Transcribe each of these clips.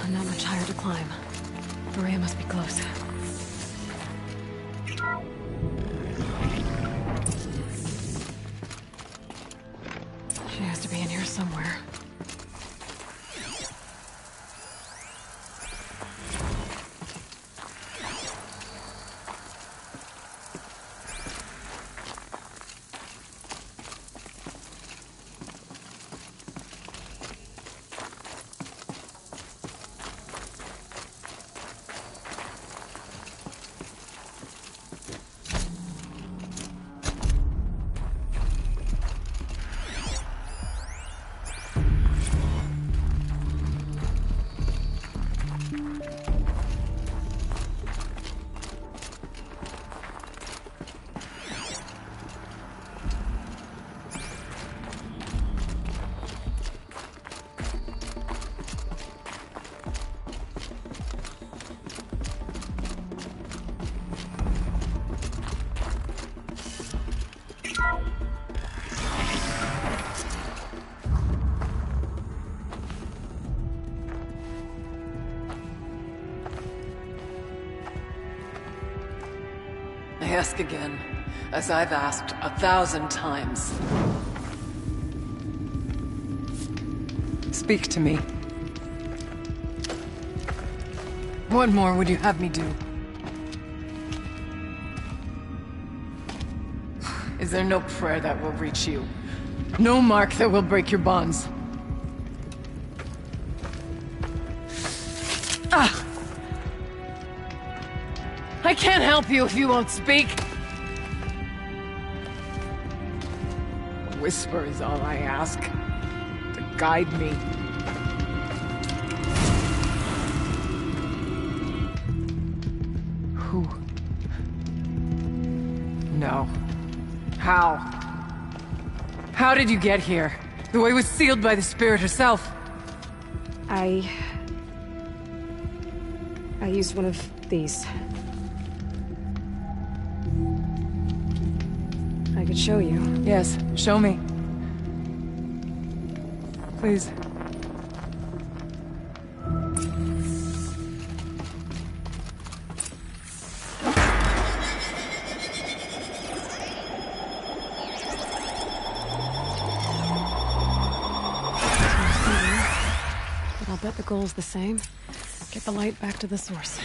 Not much higher to climb. Maria must be close. She has to be in here somewhere. I ask again, as I've asked 1,000 times. Speak to me. What more would you have me do? Is there no prayer that will reach you? No mark that will break your bonds? Ah! I can't help you if you won't speak! A whisper is all I ask. To guide me. Who? No. How? How did you get here? The way was sealed by the Spirit herself. I used one of these. I could show you. Yes, show me. Please. But I'll bet the goal's the same. Get the light back to the source.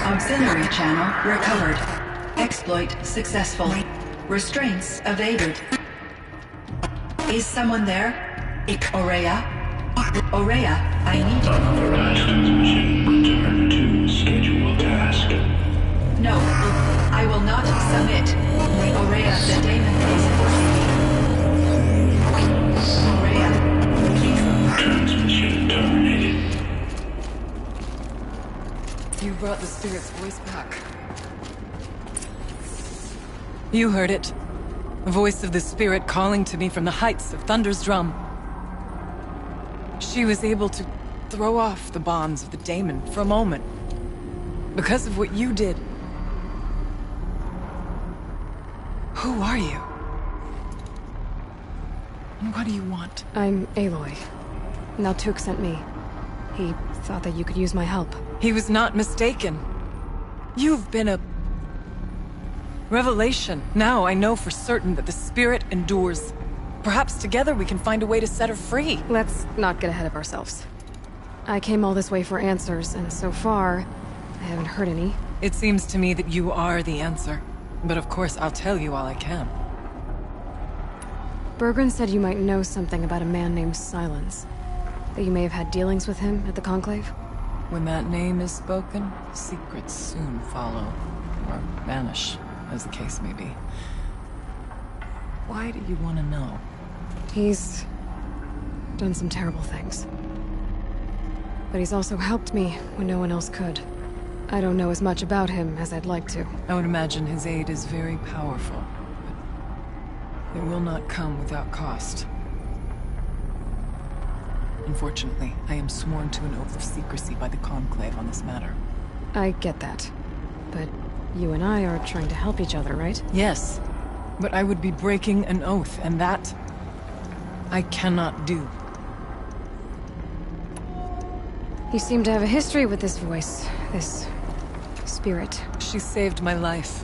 Auxiliary channel recovered. Exploit successful. Restraints evaded. Is someone there? Aurea? Aurea, I need you. Unauthorized transmission. Return to scheduled task. No, I will not submit. Aurea, the daemon is forcing me. Aurea, please. Transmission terminated. You brought the spirit's voice back. You heard it. The voice of the spirit calling to me from the heights of Thunder's drum. She was able to throw off the bonds of the daemon for a moment. Because of what you did. Who are you? And what do you want? I'm Aloy. Naltuk sent me. He thought that you could use my help. He was not mistaken. You've been a revelation. Now I know for certain that the spirit endures. Perhaps together we can find a way to set her free. Let's not get ahead of ourselves. I came all this way for answers, and so far, I haven't heard any. It seems to me that you are the answer. But of course, I'll tell you all I can. Bergren said you might know something about a man named Silence. That you may have had dealings with him at the Conclave? When that name is spoken, secrets soon follow. Or vanish, as the case may be. Why do you want to know? He's done some terrible things. But he's also helped me when no one else could. I don't know as much about him as I'd like to. I would imagine his aid is very powerful, but it will not come without cost. Unfortunately, I am sworn to an oath of secrecy by the Conclave on this matter. I get that. But you and I are trying to help each other, right? Yes, but I would be breaking an oath, and that I cannot do. You seem to have a history with this voice, this spirit. She saved my life.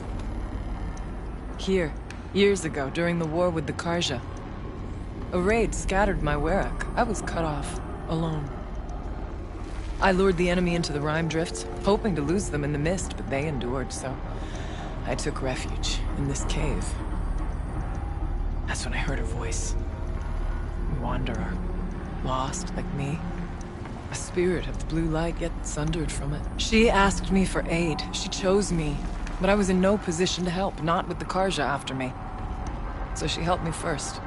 Here, years ago, during the war with the Karja. A raid scattered my Werak. I was cut off, alone. I lured the enemy into the Rime Drift, hoping to lose them in the mist, but they endured, so I took refuge in this cave. That's when I heard her voice. A wanderer, lost like me. A spirit of the blue light, yet sundered from it. She asked me for aid. She chose me, but I was in no position to help, not with the Karja after me. So she helped me first.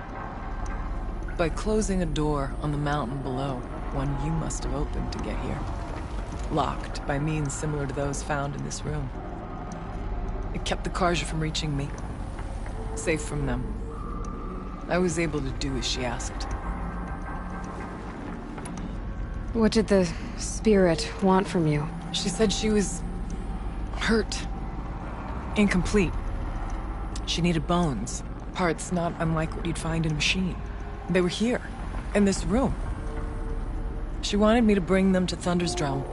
By closing a door on the mountain below, one you must have opened to get here. Locked by means similar to those found in this room. It kept the Karja from reaching me. Safe from them. I was able to do as she asked. What did the spirit want from you? She said she was hurt. Incomplete. She needed bones. Parts not unlike what you'd find in a machine. They were here, in this room. She wanted me to bring them to Thunder's Drum.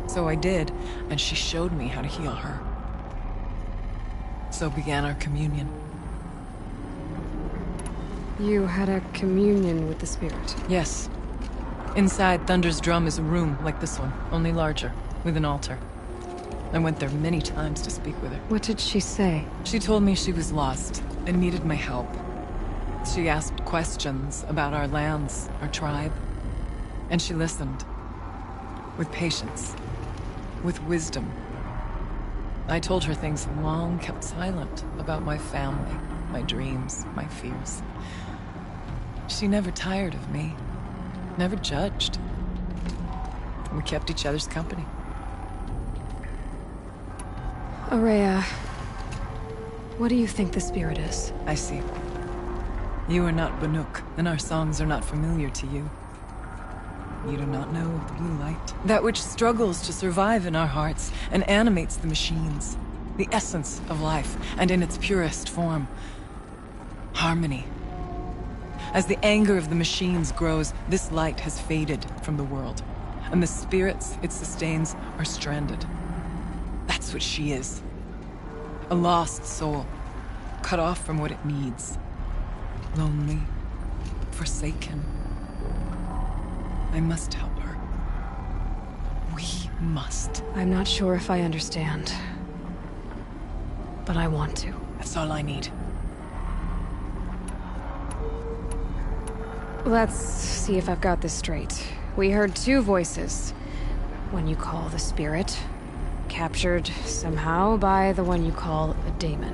So I did, and she showed me how to heal her. So began our communion. You had a communion with the spirit. Yes. Inside Thunder's Drum is a room like this one, only larger, with an altar. I went there many times to speak with her. What did she say? She told me she was lost and needed my help. She asked questions about our lands, our tribe, and she listened. With patience, with wisdom. I told her things long kept silent about my family, my dreams, my fears. She never tired of me. Never judged. We kept each other's company. Aurea, what do you think the spirit is? I see. You are not Banuk, and our songs are not familiar to you. You do not know of the blue light. That which struggles to survive in our hearts and animates the machines. The essence of life, and in its purest form. Harmony. As the anger of the machines grows, this light has faded from the world, and the spirits it sustains are stranded. That's what she is. A lost soul, cut off from what it needs. Lonely, forsaken. I must help her. We must. I'm not sure if I understand. But I want to. That's all I need. Let's see if I've got this straight. We heard two voices. One you call the spirit, captured somehow by the one you call a daemon.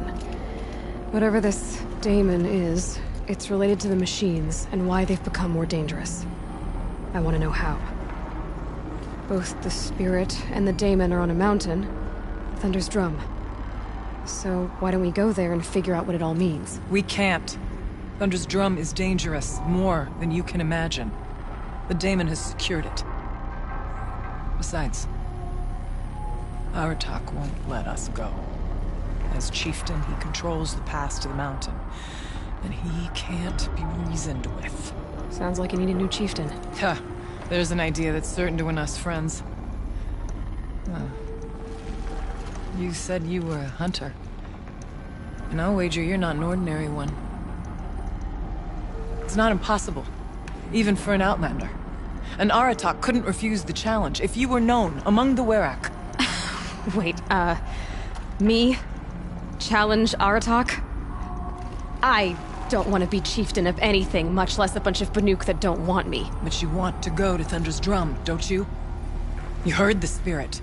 Whatever this daemon is, it's related to the machines and why they've become more dangerous. I want to know how. Both the spirit and the daemon are on a mountain, Thunder's Drum. So why don't we go there and figure out what it all means? We can't. Thunder's Drum is dangerous, more than you can imagine. The daemon has secured it. Besides, Aratak won't let us go. As chieftain, he controls the pass to the mountain, and he can't be reasoned with. Sounds like you need a new chieftain. Huh. There's an idea that's certain to win us friends. You said you were a hunter. And I'll wager you're not an ordinary one. It's not impossible, even for an outlander. An Aratak couldn't refuse the challenge if you were known among the Werak. Wait, me? Challenge Aratak? I don't want to be chieftain of anything, much less a bunch of Banuk that don't want me. But you want to go to Thunder's Drum, don't you? You heard the spirit.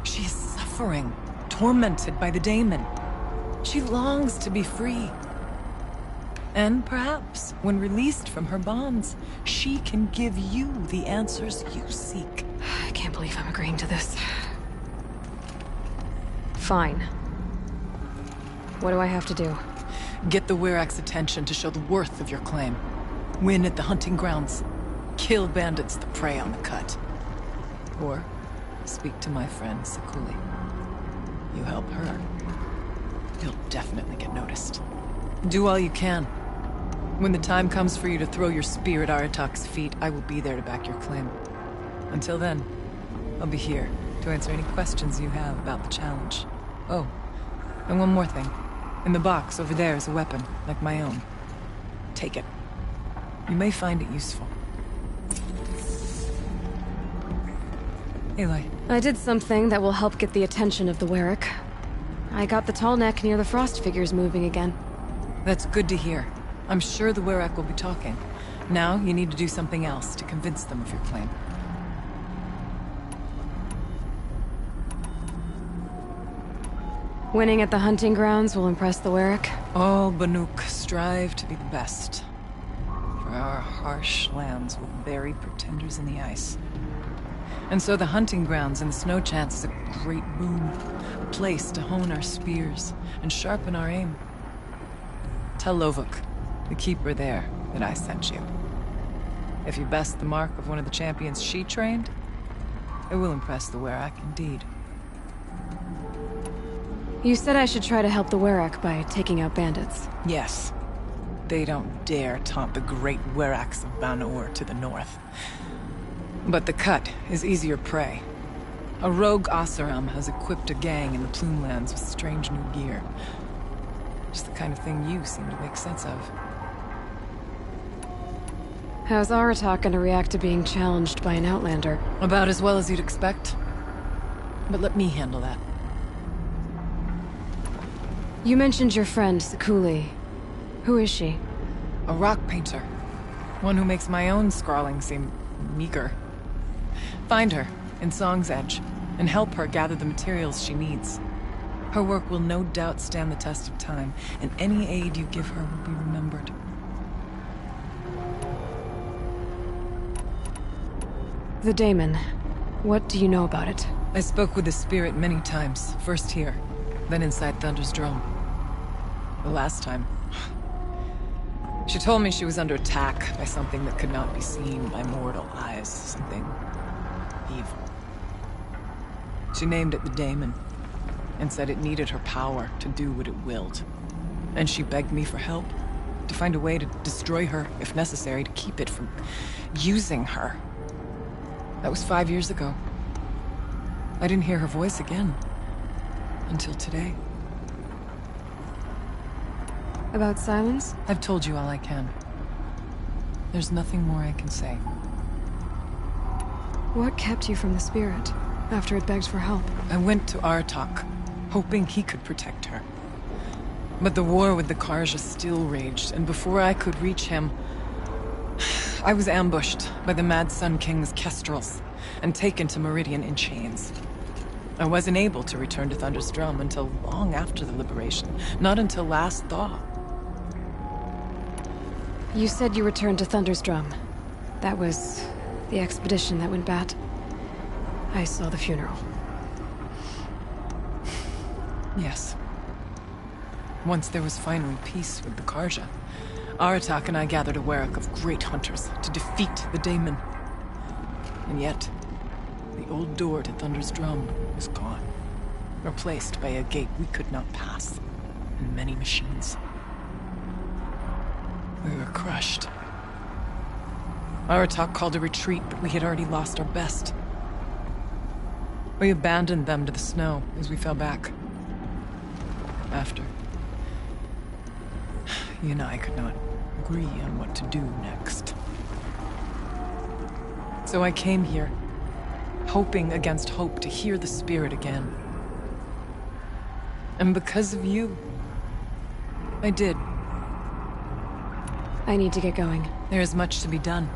She is suffering, tormented by the daemon. She longs to be free. And perhaps, when released from her bonds, she can give you the answers you seek. I can't believe I'm agreeing to this. Fine. What do I have to do? Get the Werak's attention to show the worth of your claim. Win at the hunting grounds. Kill bandits that prey on the cut. Or speak to my friend Sakuli. You help her, you'll definitely get noticed. Do all you can. When the time comes for you to throw your spear at Aratak's feet, I will be there to back your claim. Until then, I'll be here to answer any questions you have about the challenge. Oh, and one more thing. In the box over there is a weapon, like my own. Take it. You may find it useful. Aloy. I did something that will help get the attention of the Werak. I got the tall neck near the frost figures moving again. That's good to hear. I'm sure the Werak will be talking. Now, you need to do something else to convince them of your claim. Winning at the hunting grounds will impress the Werak? All Banuk strive to be the best. For our harsh lands will bury pretenders in the ice. And so the hunting grounds and the snow chance is a great boon. A place to hone our spears and sharpen our aim. Tell Lovuk, the keeper there, that I sent you. If you best the mark of one of the champions she trained, it will impress the Werak indeed. You said I should try to help the Werak by taking out bandits. Yes. They don't dare taunt the great Weraks of Banor to the north. But the cut is easier prey. A rogue Oseram has equipped a gang in the Plumelands with strange new gear. Just the kind of thing you seem to make sense of. How's Aratak gonna react to being challenged by an outlander? About as well as you'd expect. But let me handle that. You mentioned your friend, Sakuli. Who is she? A rock painter. One who makes my own scrawling seem meager. Find her in Song's Edge and help her gather the materials she needs. Her work will no doubt stand the test of time, and any aid you give her will be remembered. The daemon. What do you know about it? I spoke with the spirit many times, first here, then inside Thunder's Drum. The last time, she told me she was under attack by something that could not be seen by mortal eyes, something evil. She named it the daemon, and said it needed her power to do what it willed. And she begged me for help, to find a way to destroy her, if necessary, to keep it from using her. That was 5 years ago. I didn't hear her voice again, until today. About silence? I've told you all I can. There's nothing more I can say. What kept you from the spirit? after it begged for help? I went to Artok, hoping he could protect her. But the war with the Karja still raged, and before I could reach him, I was ambushed by the Mad Sun King's kestrels and taken to Meridian in chains. I wasn't able to return to Thunder's Drum until long after the liberation, not until last thaw. You said you returned to Thunder's Drum. That was the expedition that went bad. I saw the funeral. Yes. Once there was finally peace with the Karja, Aratak and I gathered a werak of great hunters to defeat the Daemon. And yet, the old door to Thunder's Drum was gone, replaced by a gate we could not pass, and many machines. We were crushed. Aratak called a retreat, but we had already lost our best. We abandoned them to the snow as we fell back. After, he and I could not agree on what to do next. So I came here, hoping against hope to hear the spirit again. And because of you, I did. I need to get going. There is much to be done.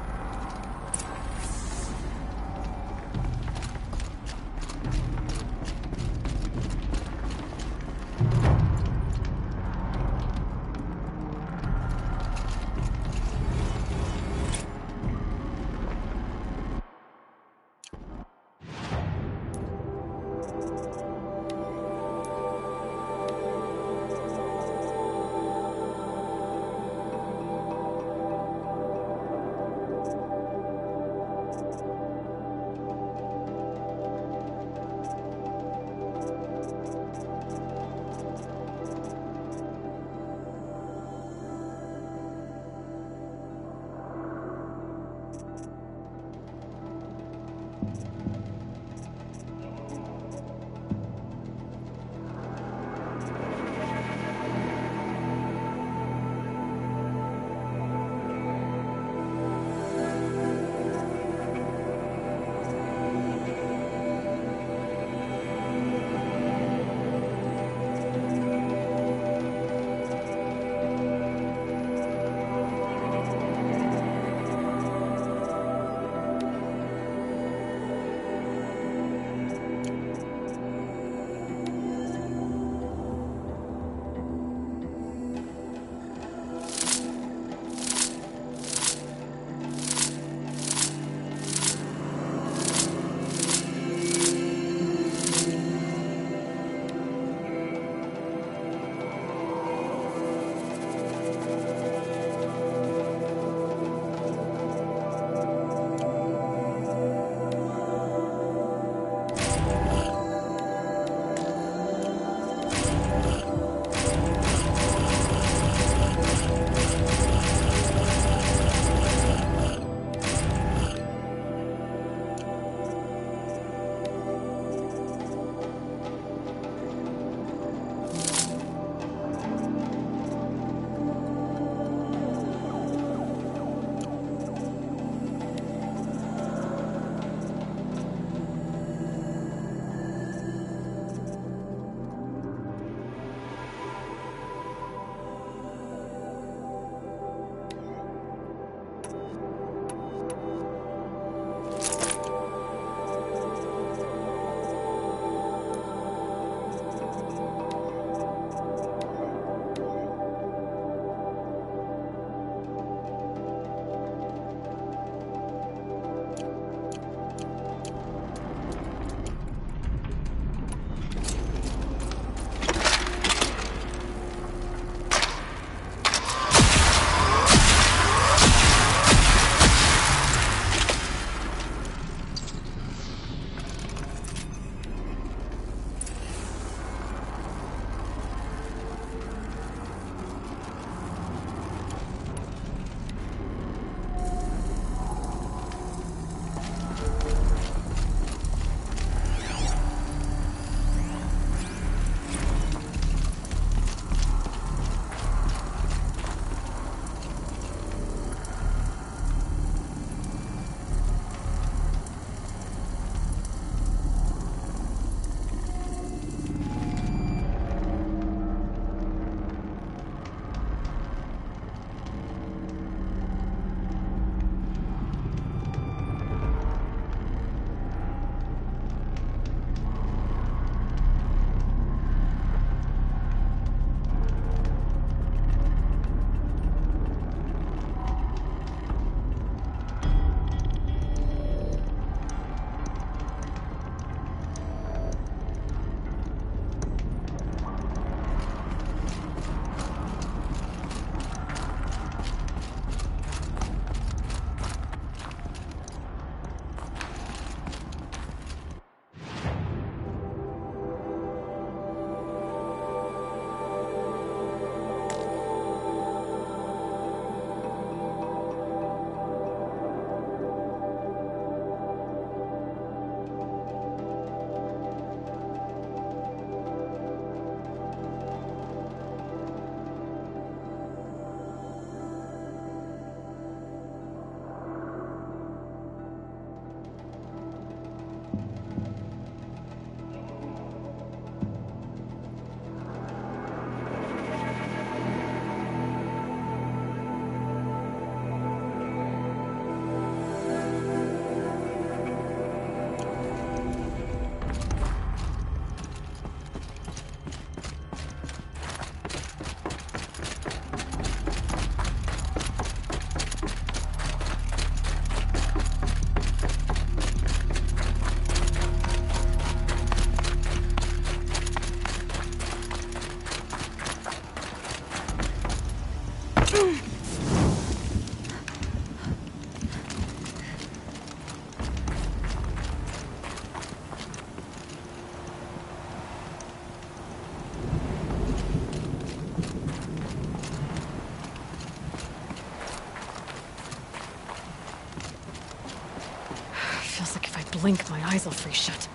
blink, my eyes will freeze shut.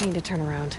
Need to turn around.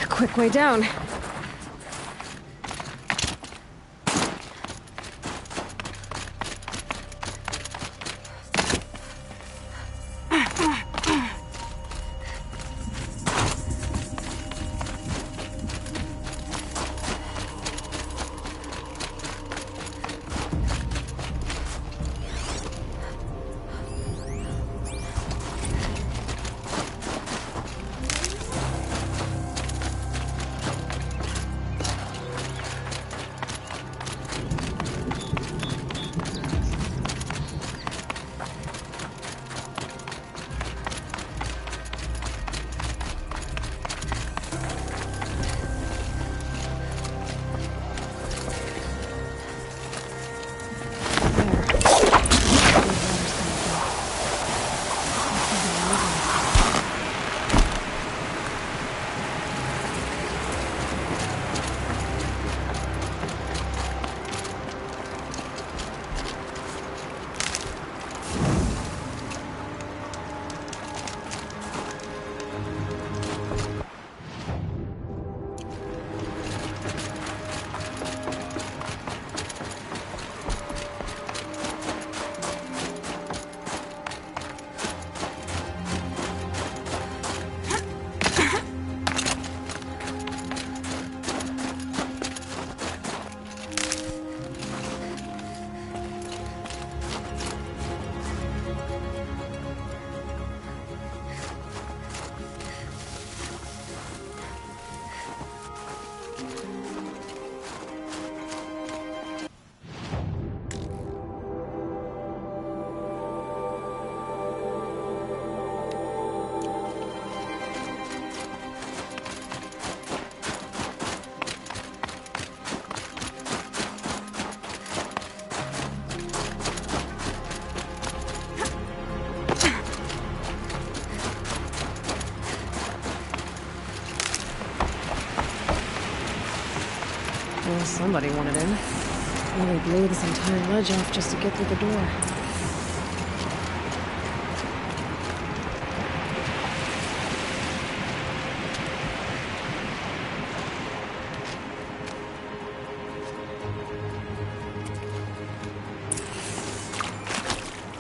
Quick way down. Well, somebody wanted in. Really blew this entire ledge off just to get through the door.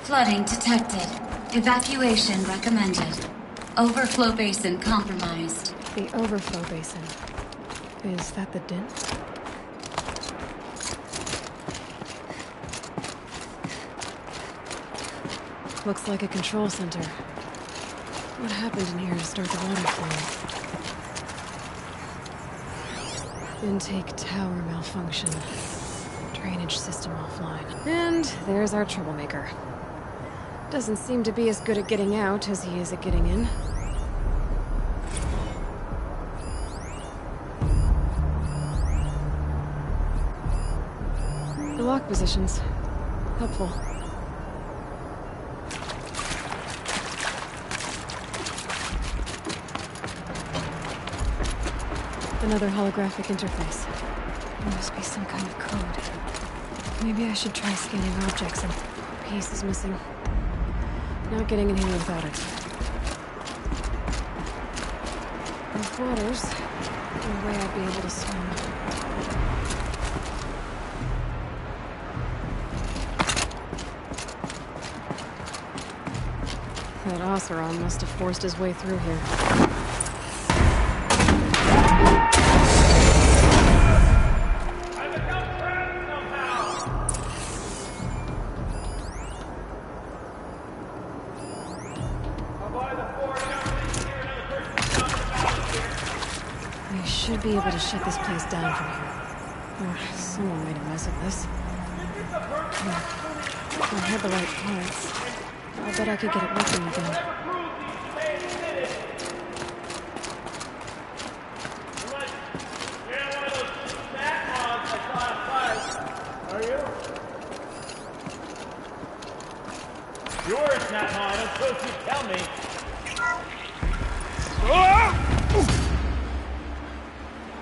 Flooding detected. Evacuation recommended. Overflow basin compromised. The overflow basin. Is that the din? Looks like a control center. What happened in here to start the water flow? Intake tower malfunction. Drainage system offline. And there's our troublemaker. Doesn't seem to be as good at getting out as he is at getting in. The lock positions. Helpful. Another holographic interface. There must be some kind of code. Maybe I should try scanning objects and a piece is missing. Not getting in here without it. Those waters. No way I'd be able to swim. That Oseron must have forced his way through here. I should be able to shut this place down from here. Or someone made a mess of this. If I had the right parts, I bet I could get it working again. Are you? Yours, Snap Mod. I'm supposed to tell me.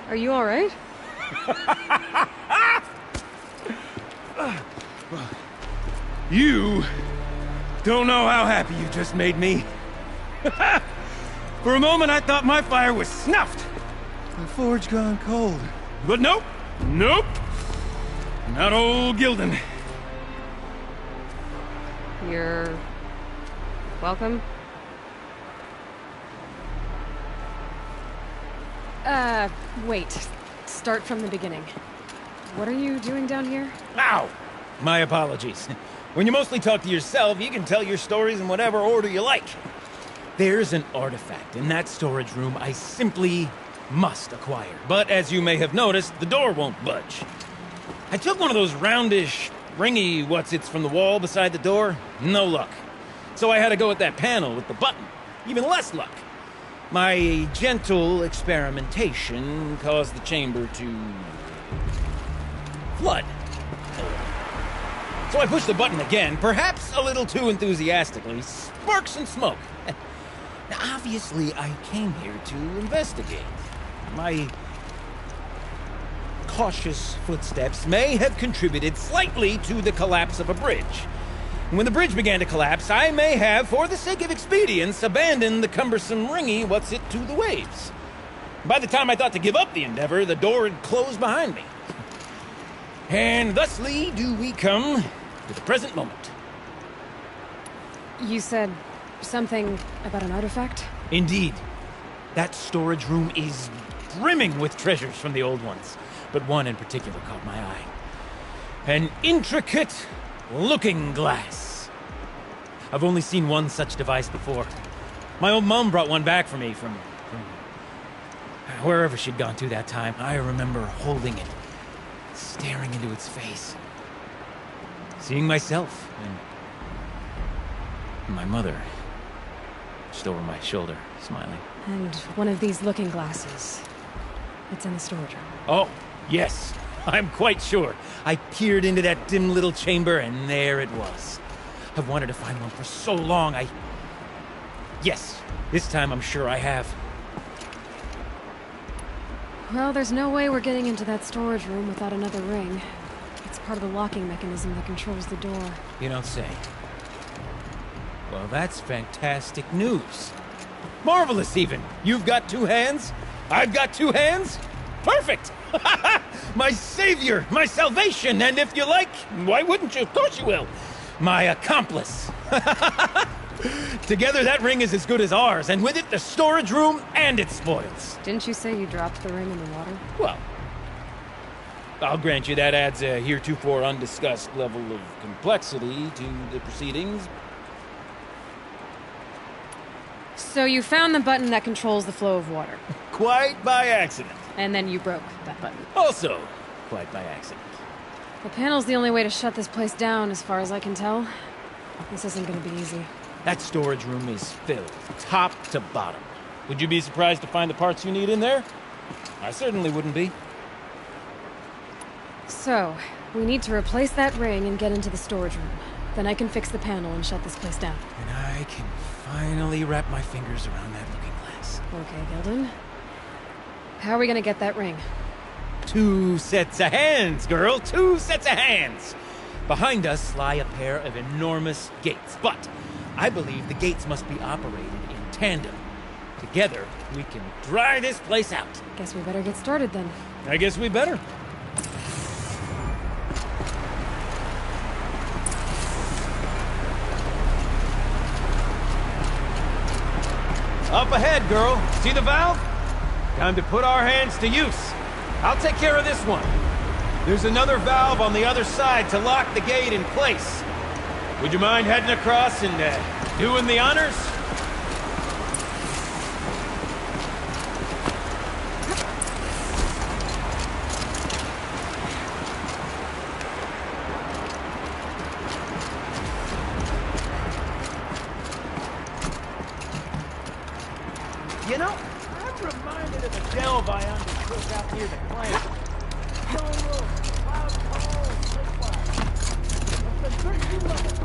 Are you alright? You don't know how happy you just made me. For a moment, I thought my fire was snuffed. The forge gone cold. But nope. Nope. Not old Gildan. You're... welcome? Wait. Start from the beginning. What are you doing down here? Ow! My apologies. When you mostly talk to yourself, you can tell your stories in whatever order you like. There's an artifact in that storage room I simply must acquire. But as you may have noticed, the door won't budge. I took one of those roundish, ringy what's-its from the wall beside the door. No luck. So I had to go with that panel with the button. Even less luck. My gentle experimentation caused the chamber to... flood. So I pushed the button again, perhaps a little too enthusiastically. Sparks and smoke. Now, obviously, I came here to investigate. My cautious footsteps may have contributed slightly to the collapse of a bridge. When the bridge began to collapse, I may have, for the sake of expedience, abandoned the cumbersome ringy what's-it to the waves. By the time I thought to give up the endeavor, the door had closed behind me. And thusly do we come to the present moment. You said something about an artifact? Indeed. That storage room is brimming with treasures from the old ones, but one in particular caught my eye. An intricate looking glass. I've only seen one such device before. My old mom brought one back for me from wherever she'd gone to that time. I remember holding it, staring into its face, seeing myself and my mother just over my shoulder, smiling. And one of these looking glasses. It's in the storage room. Oh, yes. I'm quite sure. I peered into that dim little chamber, and there it was. I've wanted to find one for so long, Yes, this time I'm sure I have. Well, there's no way we're getting into that storage room without another ring. It's part of the locking mechanism that controls the door. You don't say. Well, that's fantastic news. Marvelous, even. You've got two hands. I've got two hands. Perfect! My savior, my salvation, and if you like, why wouldn't you? Of course you will. My accomplice. Together, that ring is as good as ours, and with it, the storage room and its spoils. Didn't you say you dropped the ring in the water? Well, I'll grant you that adds a heretofore undiscussed level of complexity to the proceedings. So you found the button that controls the flow of water. Quite by accident. And then you broke that button. Also, quite by accident. The panel's the only way to shut this place down, as far as I can tell. This isn't gonna be easy. That storage room is filled, top to bottom. Would you be surprised to find the parts you need in there? I certainly wouldn't be. So, we need to replace that ring and get into the storage room. Then I can fix the panel and shut this place down. And I can finally wrap my fingers around that looking glass. Okay, Gilden. How are we gonna get that ring? 2 sets of hands, girl! 2 sets of hands! Behind us lie a pair of enormous gates, but I believe the gates must be operated in tandem. Together, we can dry this place out. Guess we better get started then. I guess we better. Up ahead, girl. See the valve? Time to put our hands to use. I'll take care of this one. There's another valve on the other side to lock the gate in place. Would you mind heading across and doing the honors? You know, I'm reminded of a delve I undertook out near the plant. Stone walls, cloud walls, cliff wire. It's been 13 levels.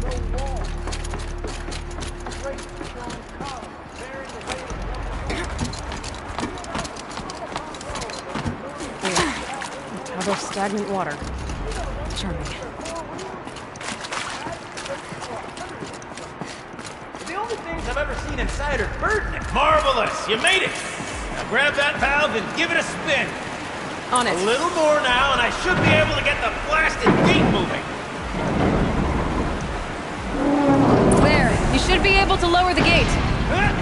No wall. Great strong column bearing the weight A tub of stagnant water. Charming. The only things I've ever seen inside are burdening. Marvelous! You made it! Now grab that valve and give it a spin. On it. A little more now, and I should be able to get the blasted gate moving. There. You should be able to lower the gate. Huh?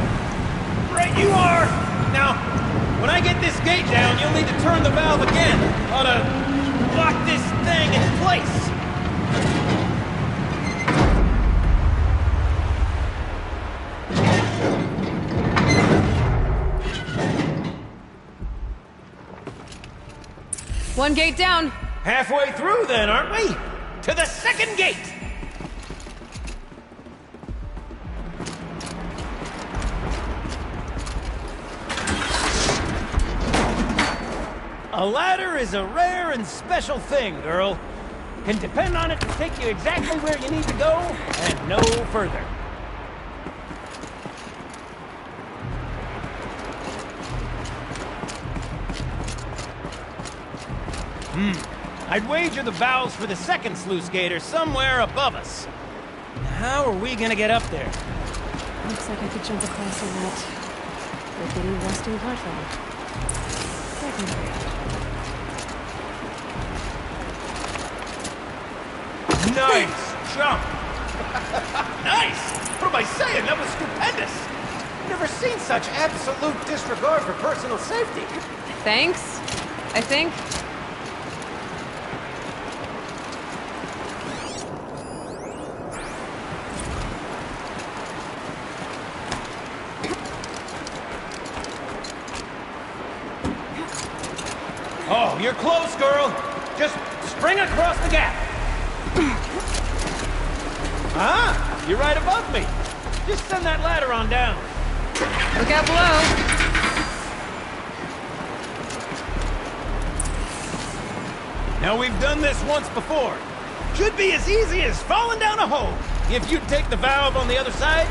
Right you are! Now, when I get this gate down, you'll need to turn the valve again. Ought to lock this thing in place. One gate down. Halfway through then, aren't we? To the second gate! A ladder is a rare and special thing, girl. Can depend on it to take you exactly where you need to go, and no further. I'd wager the valves for the second sluice gate are somewhere above us. How are we gonna get up there? Looks like I could jump across on that rickety rusting platform. Second gate. Nice jump! Nice! What am I saying? That was stupendous! Never seen such absolute disregard for personal safety. Thanks, I think. Oh, you're close, girl. Just spring across the gap. Ah, you're right above me. Just send that ladder on down. Look out below. Now, we've done this once before. Should be as easy as falling down a hole. If you take the valve on the other side.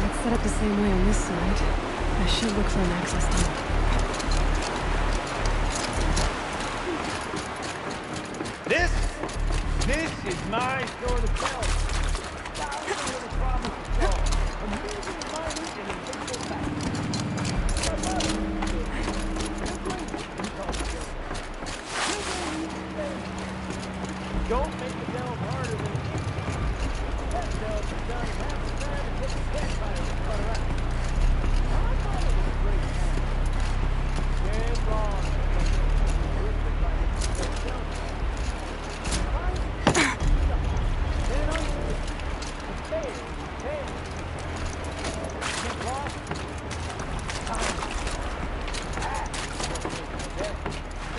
Let's set up the same way on this side. I should look for an access tunnel.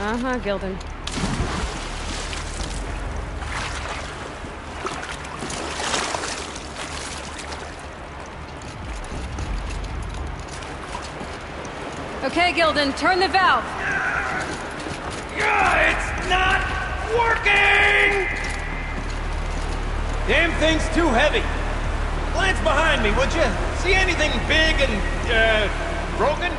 Uh-huh, Gildan. Okay, Gildan, turn the valve. It's not working! Damn thing's too heavy. Glance behind me, would you? See anything big and, broken?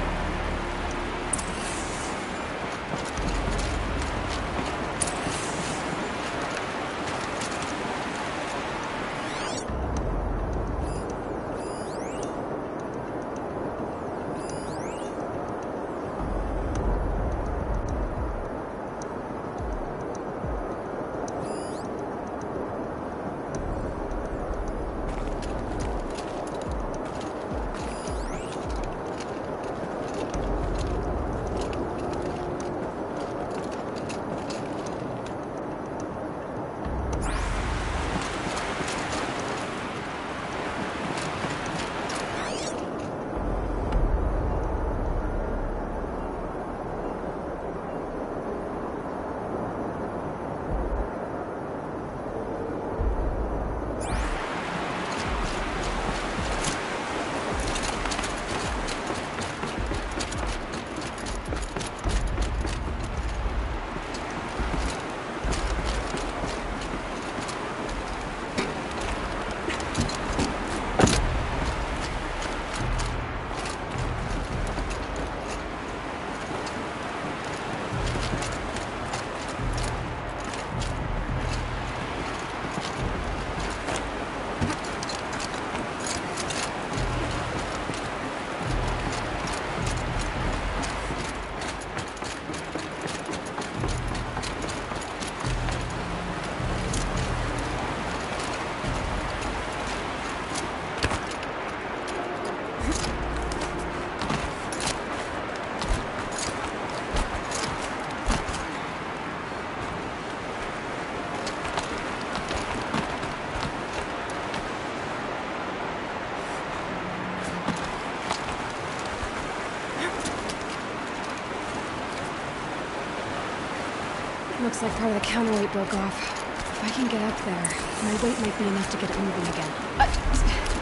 Looks like part of the counterweight broke off. If I can get up there, my weight might be enough to get it moving again.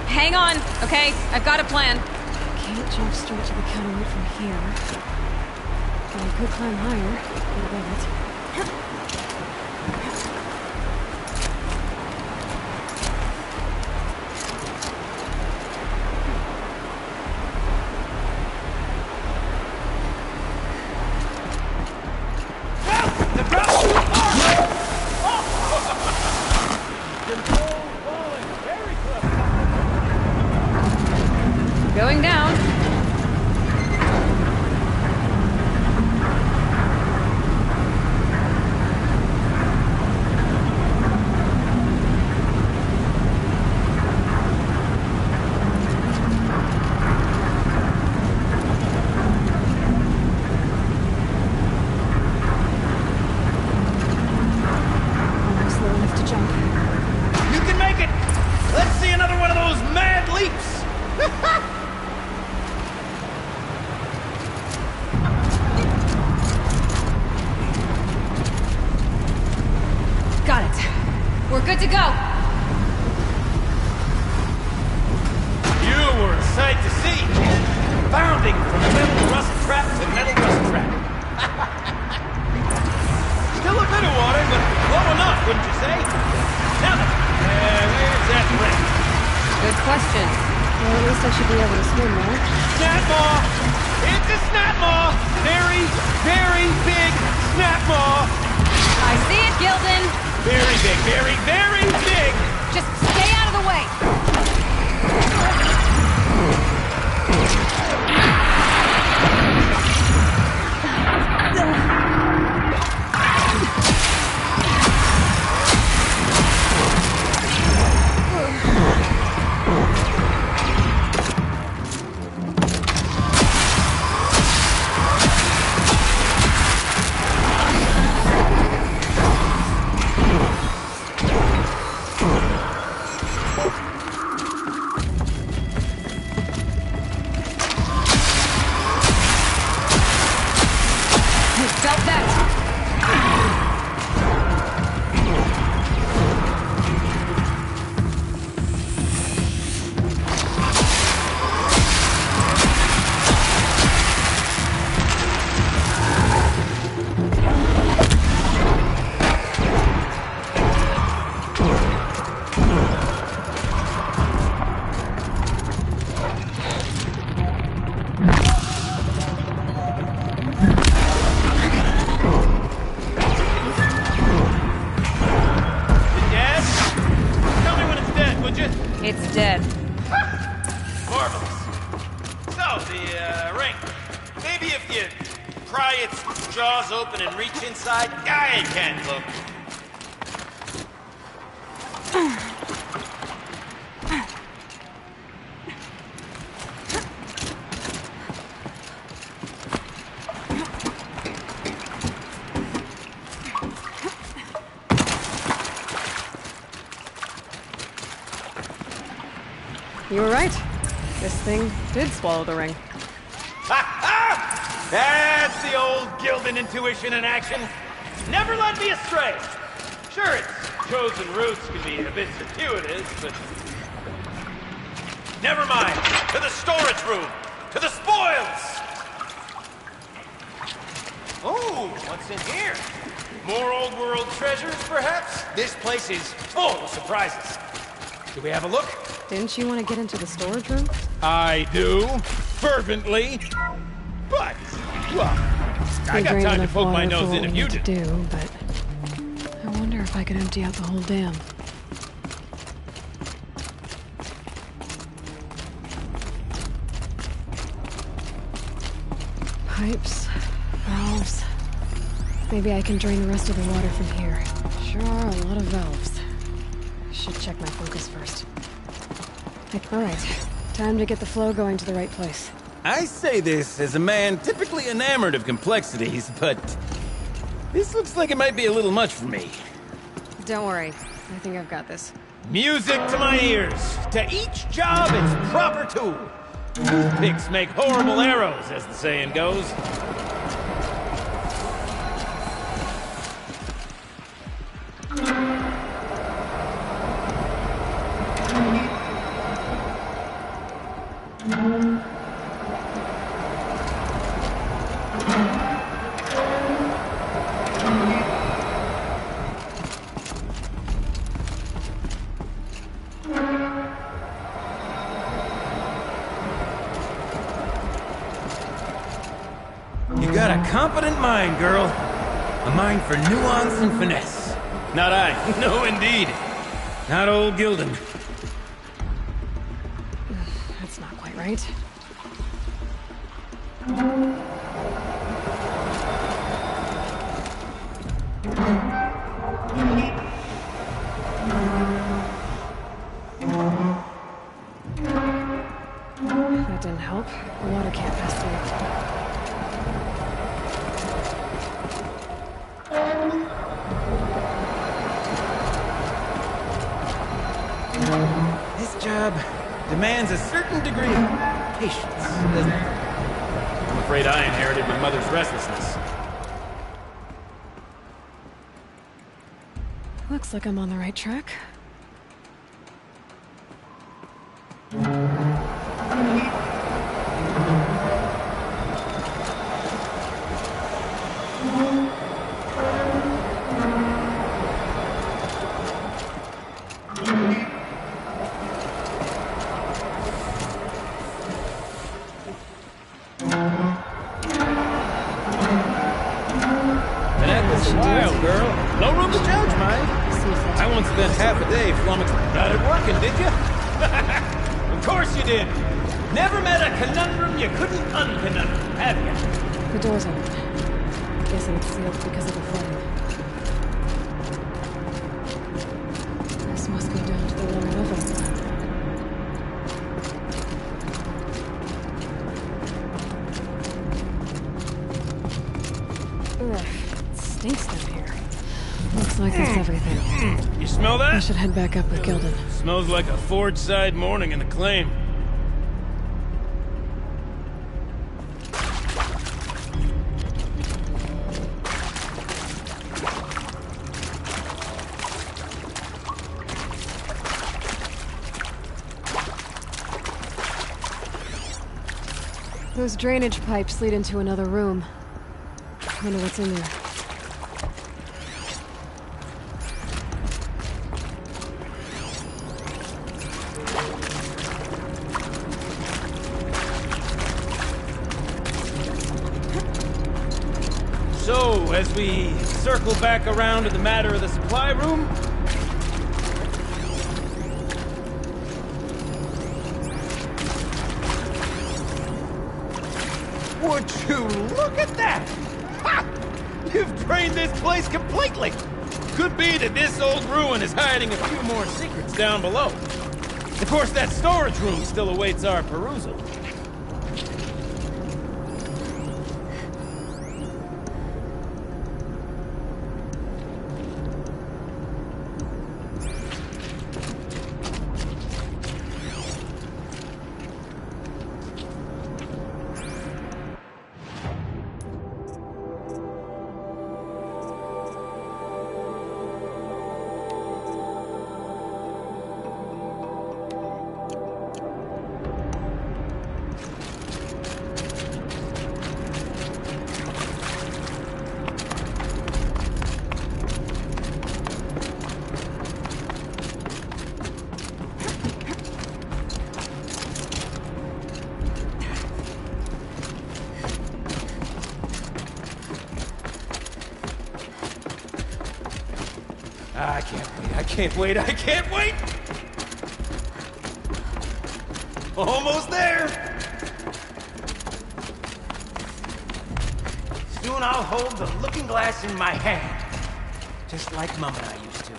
Hang on, okay? I've got a plan. Can't jump straight to the counterweight from here. But I could climb higher. A bit. Going down. Almost low enough to jump. You can make it! Let's see another one of those mad leaps! Got it. We're good to go. You were a sight to see. Bounding from metal rust trap to metal rust trap. Still a bit of water, but low enough, wouldn't you say? Now then, where's that wreck? Good question. Well, at least I should be able to swim now. Snap maw! It's a snap maw! Very, very big snap maw! I see it, Gildan. Very big, very, very big! Just stay out of the way. jaws open and reach inside, I can't look. You were right. This thing did swallow the ring. Ha ha! That's the old Gildan intuition in action. Never led me astray. Sure, its chosen routes can be a bit circuitous, but... Never mind. To the storage room. To the spoils! Oh, what's in here? More old world treasures, perhaps? This place is full of surprises. Do we have a look? Didn't you want to get into the storage room? I do. Fervently. But, well, I got time to poke my nose in if you do. But I wonder if I could empty out the whole dam. Pipes, valves. Maybe I can drain the rest of the water from here. Sure are a lot of valves. Should check my focus first. Alright, time to get the flow going to the right place. I say this as a man typically enamored of complexities, but this looks like it might be a little much for me. Don't worry, I think I've got this. Music to my ears. To each job its proper tool. Toothpicks make horrible arrows, as the saying goes. You got a competent mind, girl. A mind for nuance and finesse. Not I. No, indeed. Not old Gildan. That's not quite right. That didn't help. The water can't pass through. This job demands a certain degree of patience, doesn't it? I'm afraid I inherited my mother's restlessness. Looks like I'm on the right track. Girl, no room to judge, mind. I once spent half a day flummoxed. Not it working, did you? Of course you did. Never met a conundrum you couldn't unconundrum, have you? The door's open. Guessing it's sealed because of the flooding. This must go down to the lower levels. Ugh, it stinks down here. Looks like that's everything. You smell that? I should head back up with Gildan. Smells like a Ford-side morning in the claim. Those drainage pipes lead into another room. Wonder what's in there. So, as we circle back around to the matter of the supply room... Would you look at that? Ha! You've drained this place completely! Could be that this old ruin is hiding a few more secrets down below. Of course, that storage room still awaits our perusal. I can't wait! Almost there! Soon I'll hold the looking glass in my hand. Just like Mom and I used to.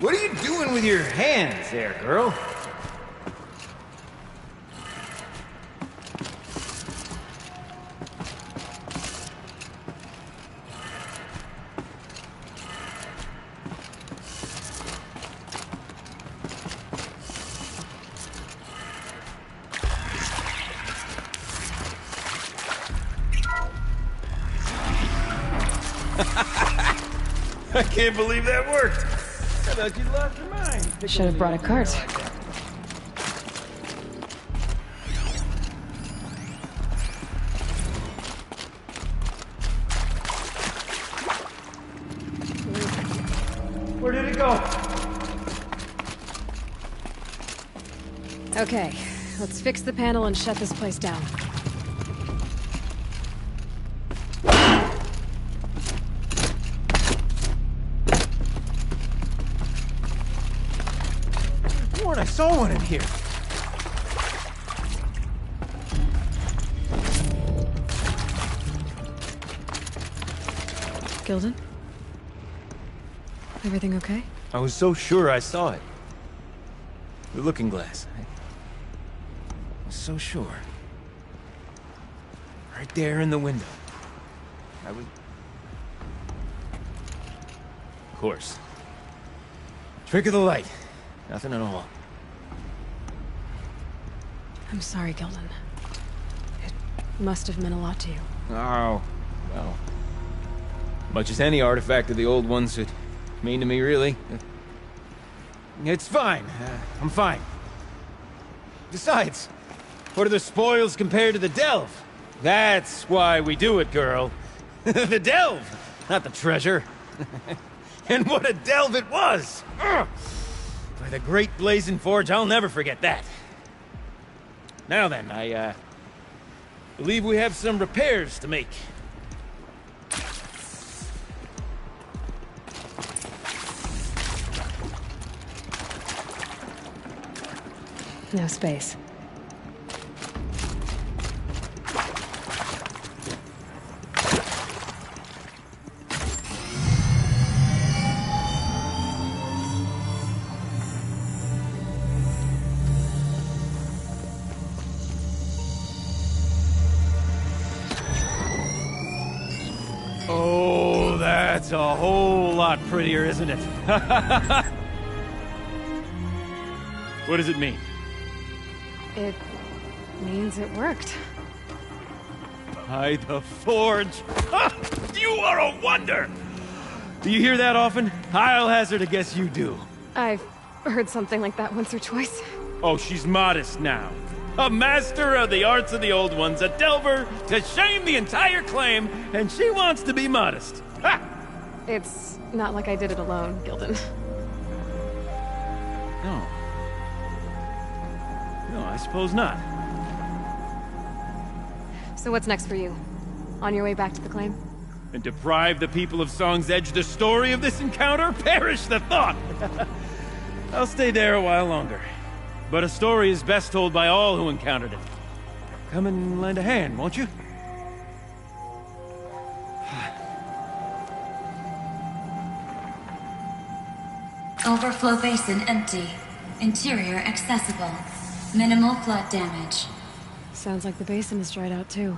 What are you doing with your hands there, girl? I can't believe that worked. I thought you'd lost your mind. Should have brought a cart. Where did it go? Okay, let's fix the panel and shut this place down. I saw one in here. Gilden? Everything okay? I was so sure I saw it. The looking glass. I was so sure. Right there in the window. I was... Of course. Trick of the light. Nothing at all. I'm sorry, Gilden. It must have meant a lot to you. Oh, well. Much as any artifact of the old ones would mean to me, really. It's fine. I'm fine. Besides, what are the spoils compared to the delve? That's why we do it, girl. The delve, not the treasure. And what a delve it was! Ugh. By the Great Blazing Forge, I'll never forget that. Now then, I believe we have some repairs to make. No space. Oh, that's a whole lot prettier, isn't it? What does it mean? It means it worked. By the Forge. Ha! You are a wonder! Do you hear that often? I'll hazard a guess you do. I've heard something like that once or twice. Oh, she's modest now. A master of the arts of the old ones, a delver to shame the entire claim, and she wants to be modest. It's not like I did it alone, Gildan. No. No, I suppose not. So what's next for you? On your way back to the claim? And deprive the people of Song's Edge the story of this encounter? Perish the thought! I'll stay there a while longer. But a story is best told by all who encountered it. Come and lend a hand, won't you? Overflow basin empty. Interior accessible. Minimal flood damage. Sounds like the basin is dried out too.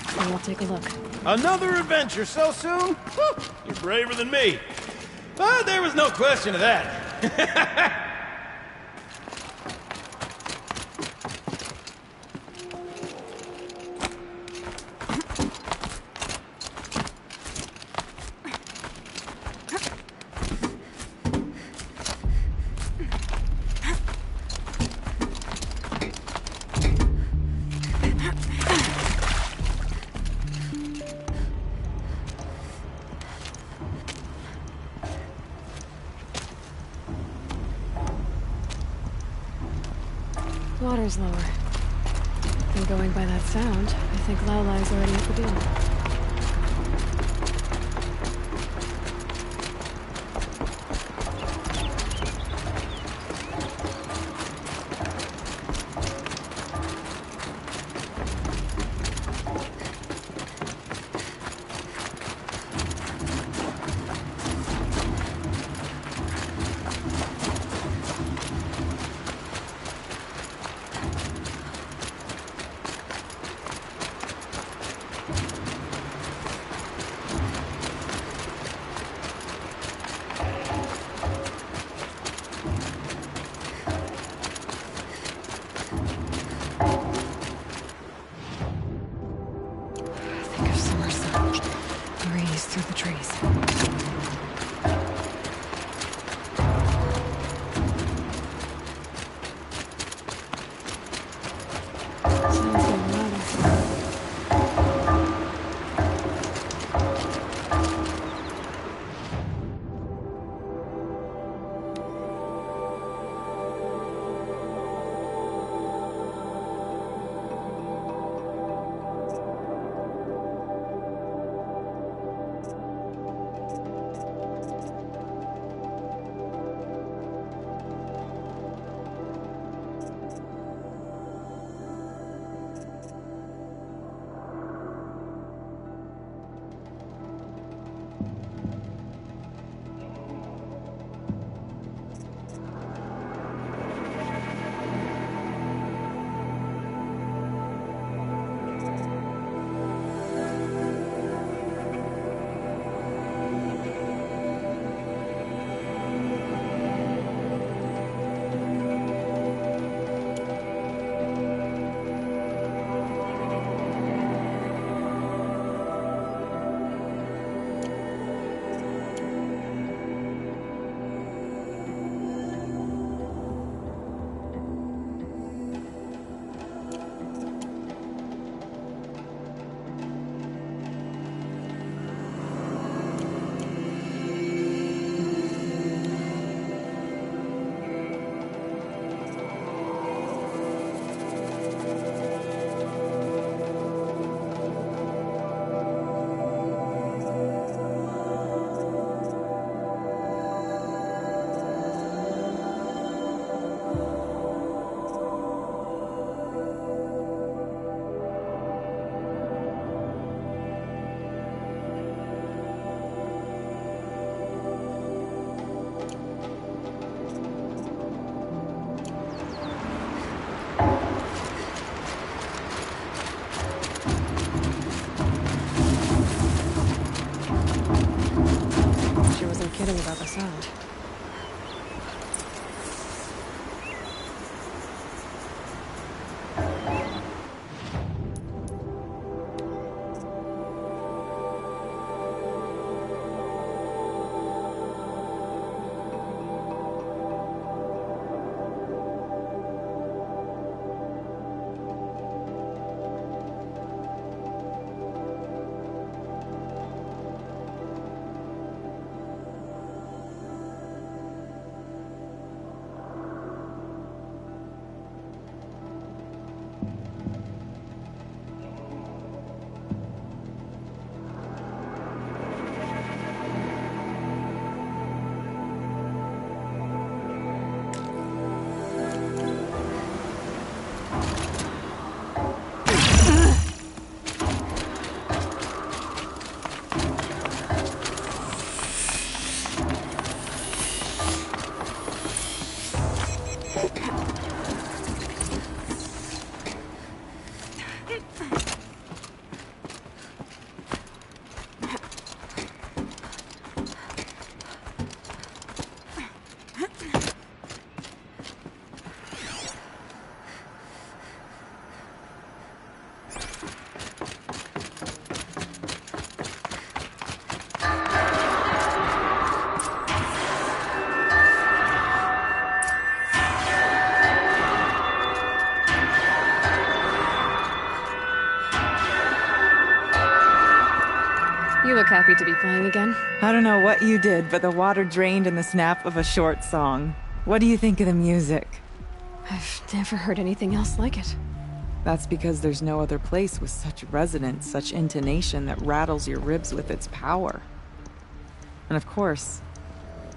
So we'll take a look. Another adventure so soon? Whew, you're braver than me. But there was no question of that. Water's lower. And going by that sound, I think Laolai's already at the deal. Think of summer sun. Breeze through the trees. Sounds like water. She wasn't kidding about the sound. Happy to be playing again? I don't know what you did, but the water drained in the snap of a short song. What do you think of the music? I've never heard anything else like it. That's because there's no other place with such resonance, such intonation that rattles your ribs with its power. And of course,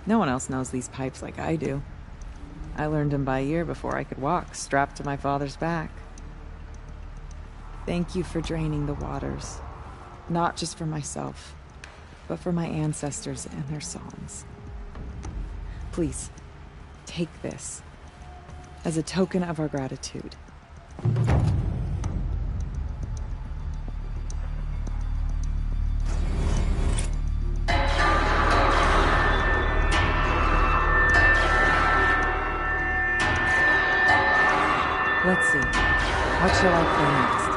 no one else knows these pipes like I do. I learned them by ear before I could walk, strapped to my father's back. Thank you for draining the waters. Not just for myself, but for my ancestors and their songs. Please, take this as a token of our gratitude. Let's see. What shall I play next?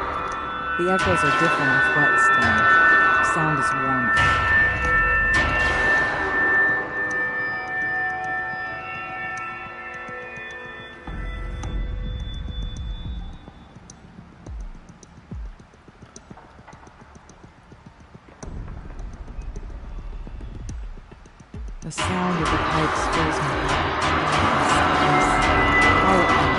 The echoes are different with wet stone. The sound is warmer. The sound of the pipes fills my heart. All at once.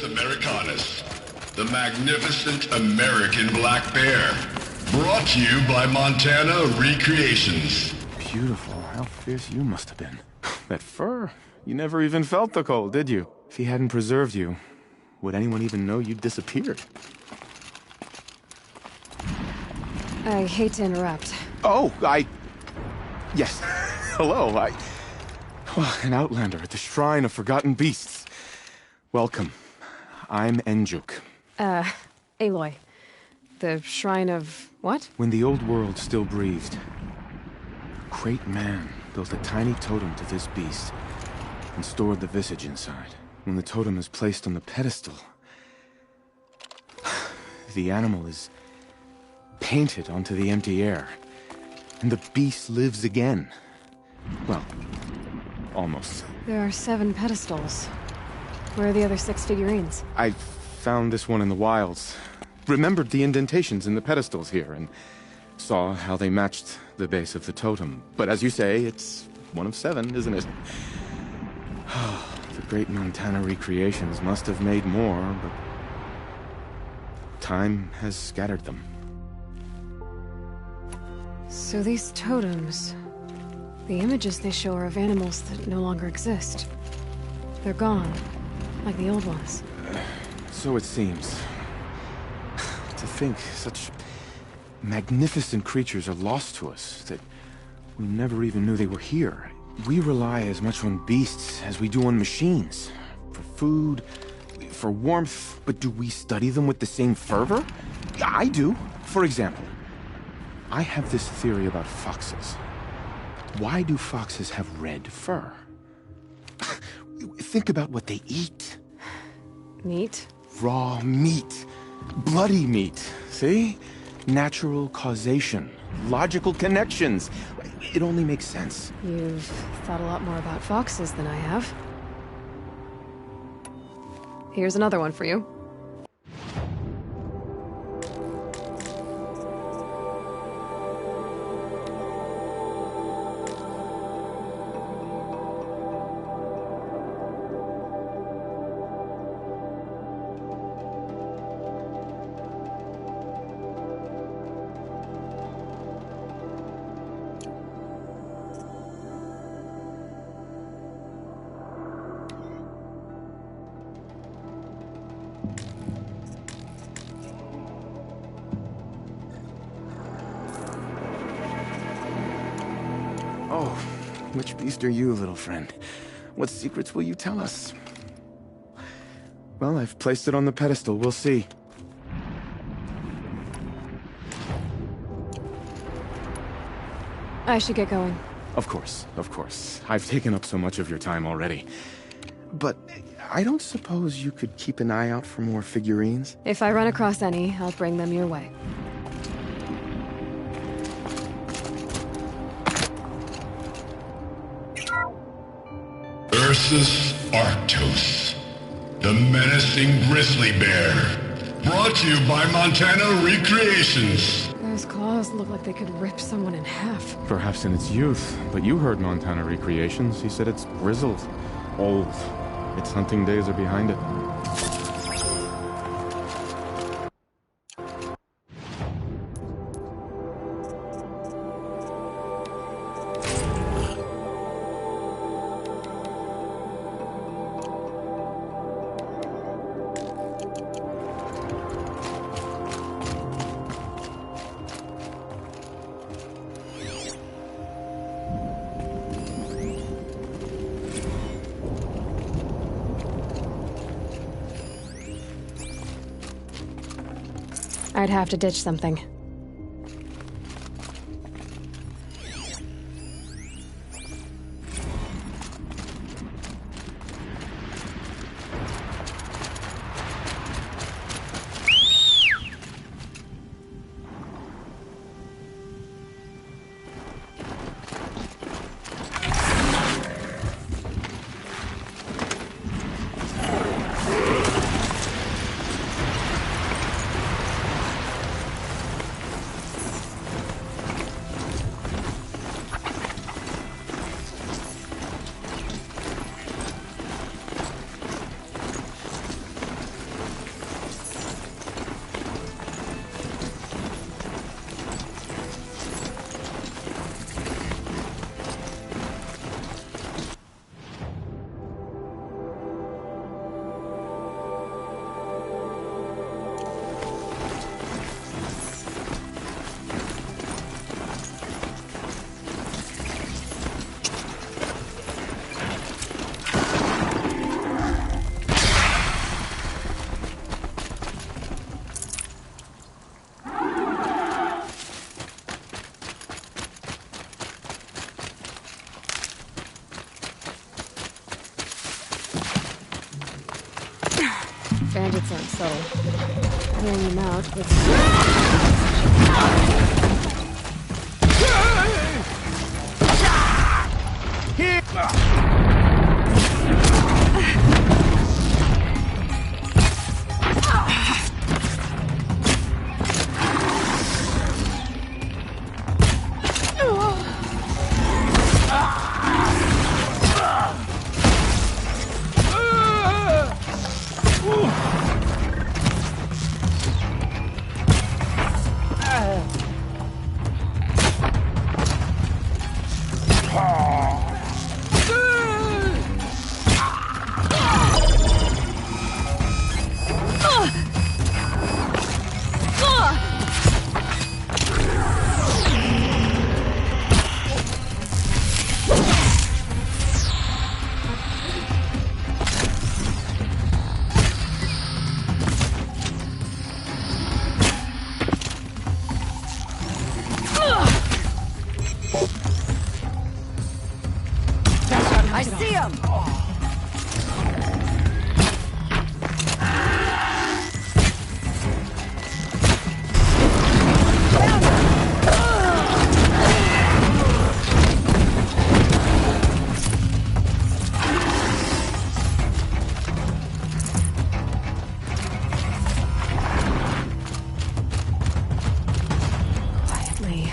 Americanus, the magnificent American black bear. Brought to you by Montana Recreations. Beautiful. How fierce you must have been. That fur. You never even felt the cold, did you? If he hadn't preserved you, would anyone even know you'd disappeared? I hate to interrupt. Oh, Yes. Hello, Well, an outlander at the Shrine of Forgotten Beasts. Welcome. I'm Enjuk. Aloy. The Shrine of... what? When the old world still breathed, a great man built a tiny totem to this beast and stored the visage inside. When the totem is placed on the pedestal, the animal is painted onto the empty air, and the beast lives again. Well, almost. There are 7 pedestals. Where are the other 6 figurines? I found this one in the wilds. Remembered the indentations in the pedestals here, and saw how they matched the base of the totem. But as you say, it's one of 7, isn't it? The great Montana Recreations must have made more, but time has scattered them. So these totems... the images they show are of animals that no longer exist. They're gone, like the old ones. So it seems. To think such magnificent creatures are lost to us, that we never even knew they were here. We rely as much on beasts as we do on machines. For food, for warmth, but do we study them with the same fervor? I do. For example, I have this theory about foxes. Why do foxes have red fur? Think about what they eat. Meat? Raw meat. Bloody meat. See? Natural causation. Logical connections. It only makes sense. You've thought a lot more about foxes than I have. Here's another one for you. Oh, which beast are you, little friend? What secrets will you tell us? Well, I've placed it on the pedestal. We'll see. I should get going. Of course, of course. I've taken up so much of your time already. But I don't suppose you could keep an eye out for more figurines? If I run across any, I'll bring them your way. Ursus Arctos, the menacing grizzly bear. Brought to you by Montana Recreations. Those claws look like they could rip someone in half. Perhaps in its youth, but you heard Montana Recreations. He said it's grizzled, old. Its hunting days are behind it. I'd have to ditch something. threats aren't subtle. Clearing them out with... I see him! Quietly.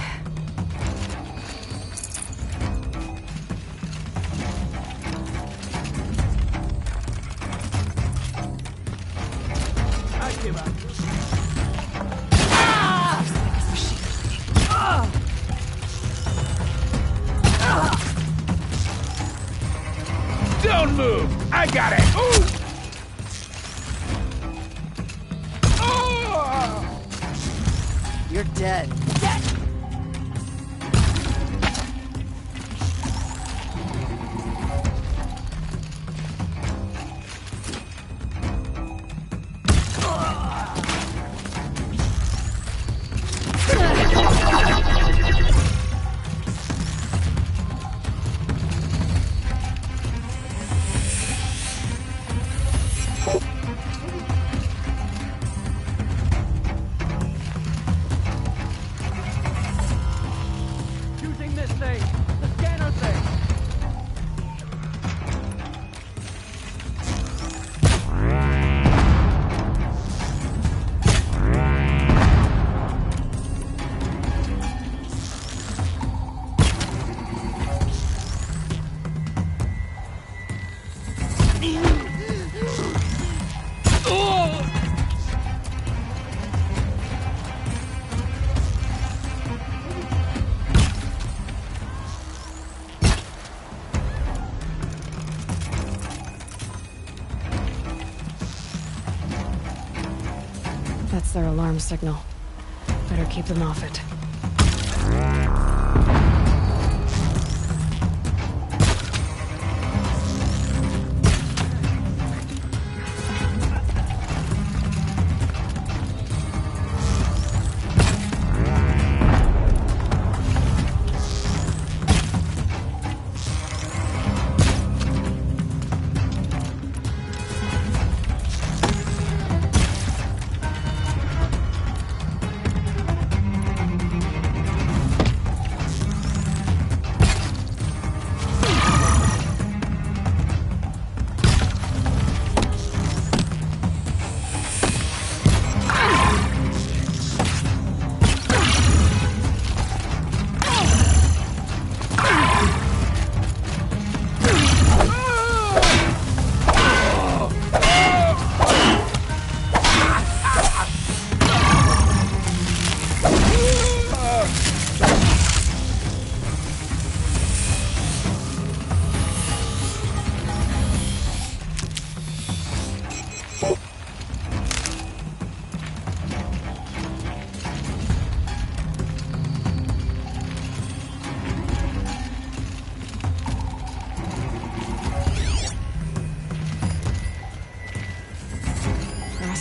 Don't move! I got it! Ooh! You're dead. Using this thing! The scanner thing! That's their alarm signal. Better keep them off it.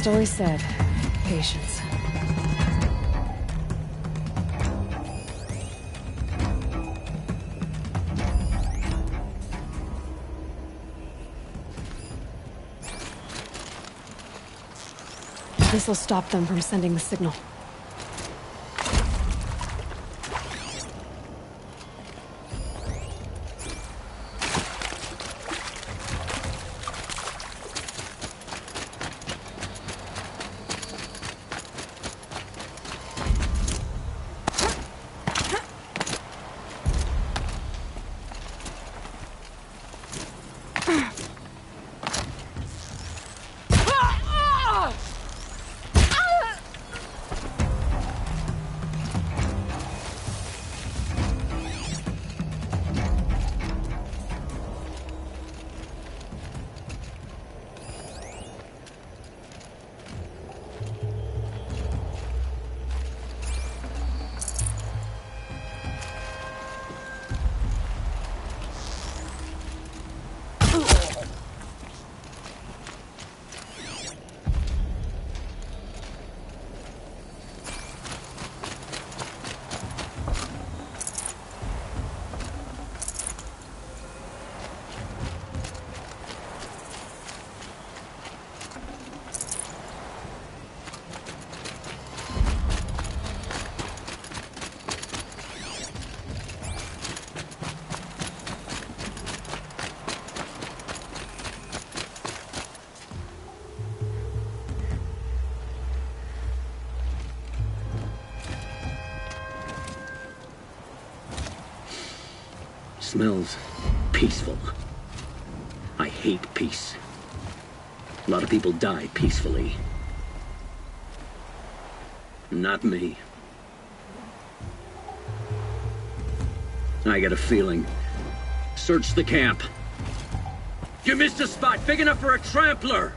Frost always said, patience. This'll stop them from sending the signal. Smells peaceful. I hate peace. A lot of people die peacefully. Not me. I got a feeling. Search the camp. You missed a spot big enough for a trampler!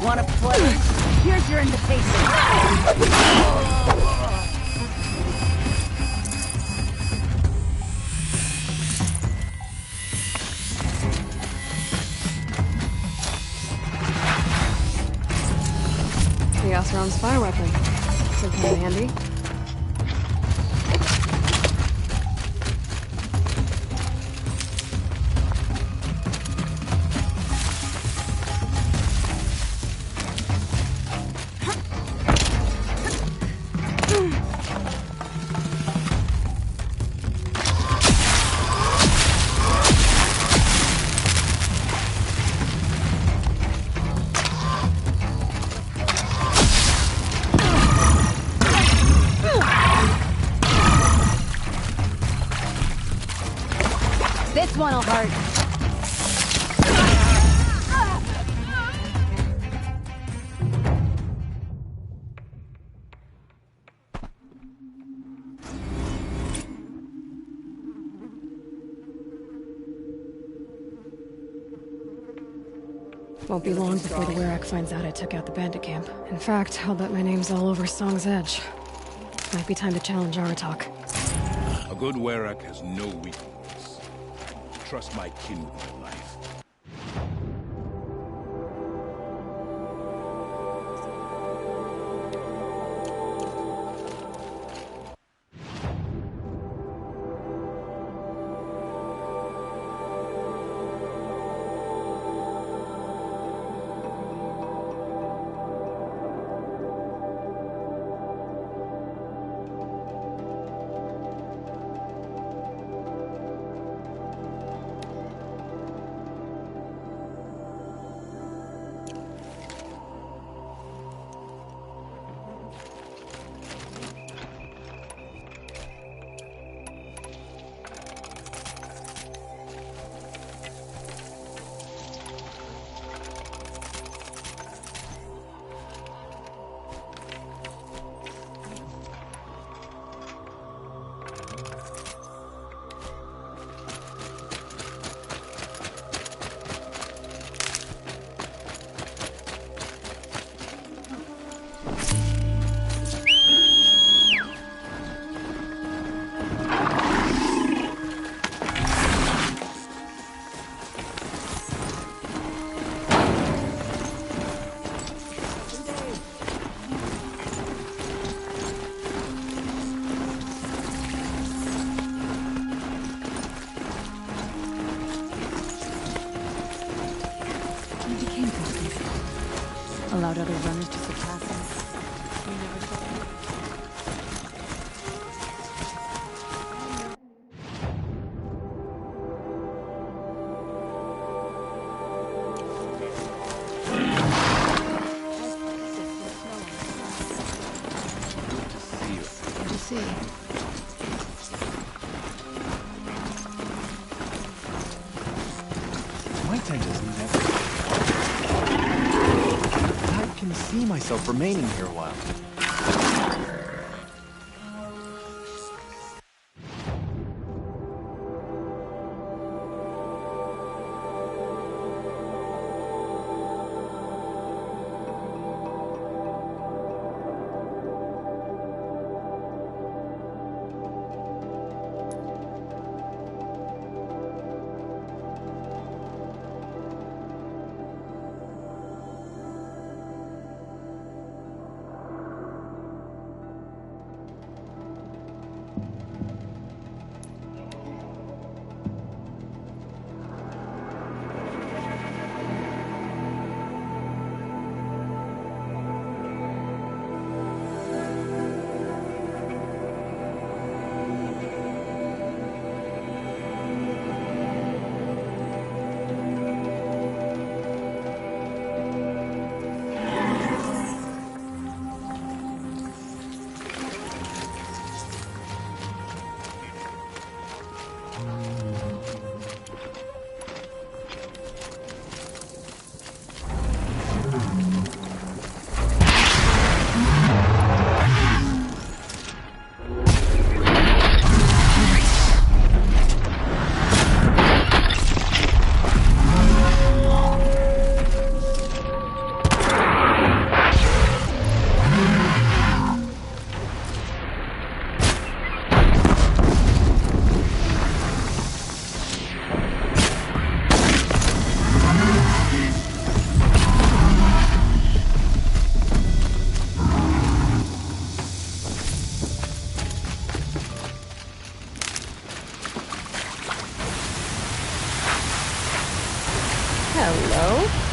wanna play? Here's your invitation. Chaos Realm's fire weapon. So kind of handy. This one'll hurt. Won't be long before the Werak finds out I took out the bandit camp. In fact, I'll bet my name's all over Song's Edge. Might be time to challenge Aratak. A good Werak has no weakness. Trust my kin with my life. Allowed other runners to surpass him. You never saw him. Good to see. My tent isn't that. I can see myself remaining here a while. Hello?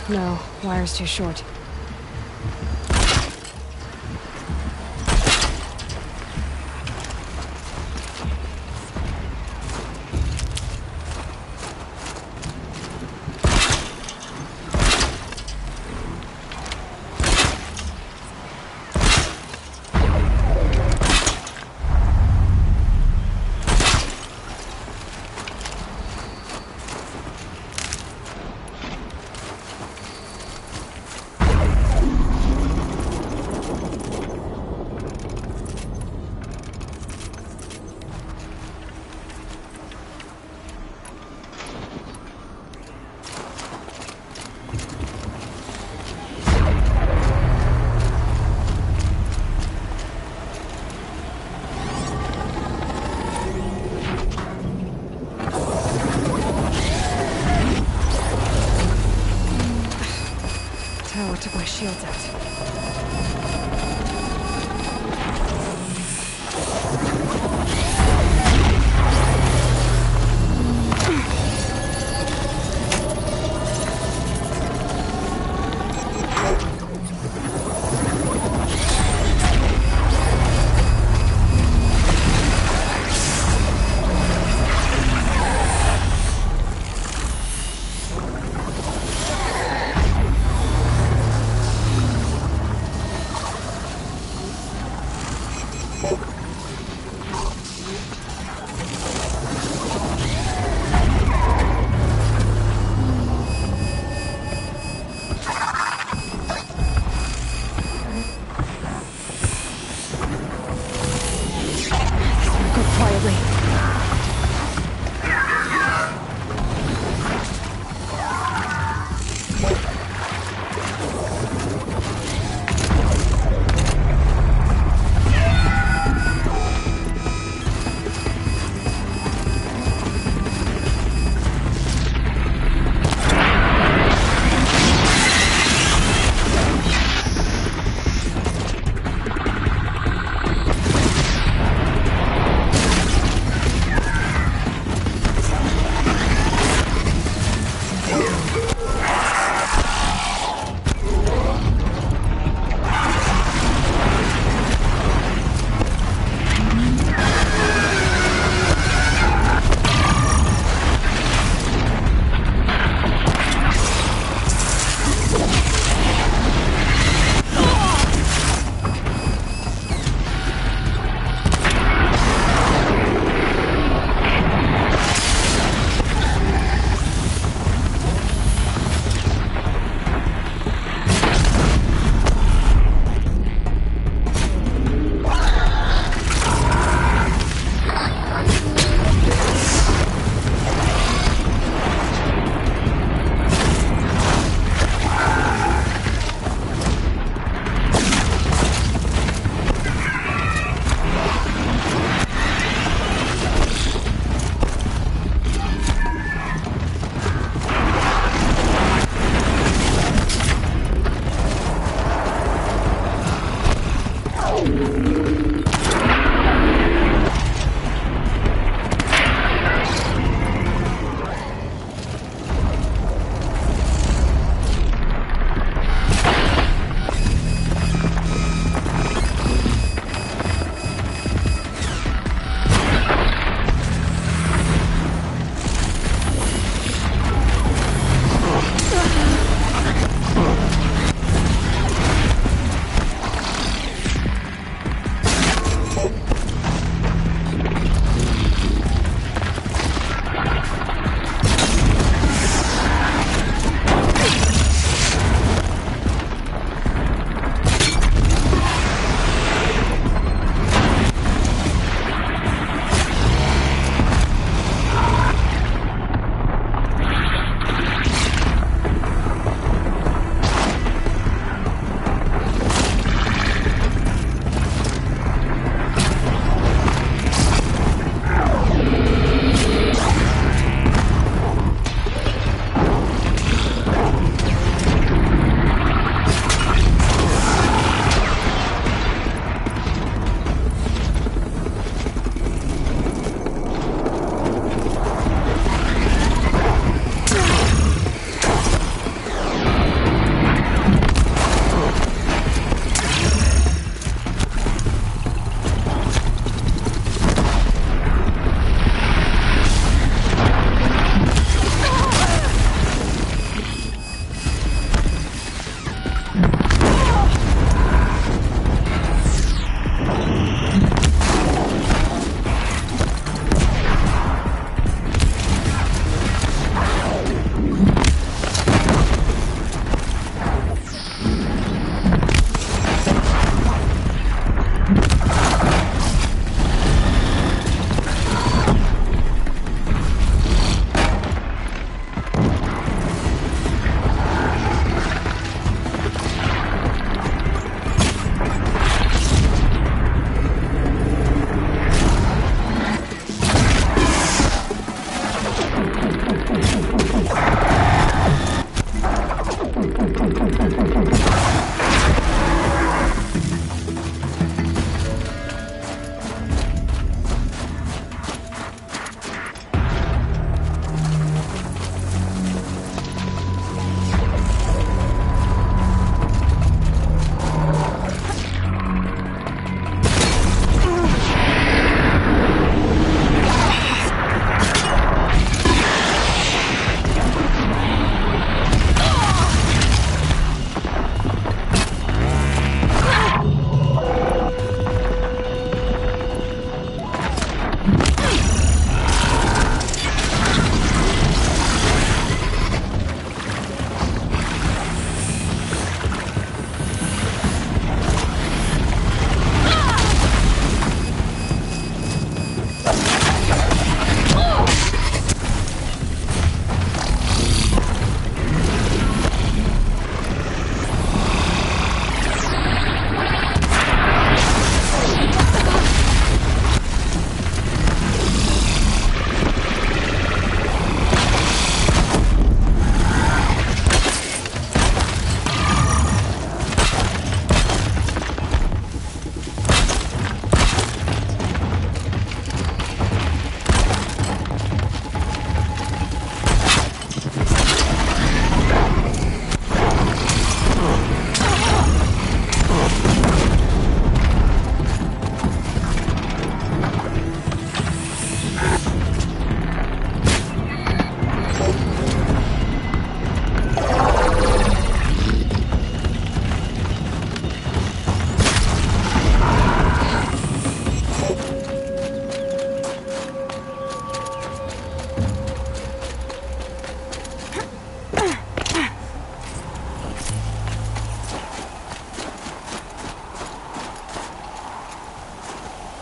No, wire's too short. Tower took my shields out.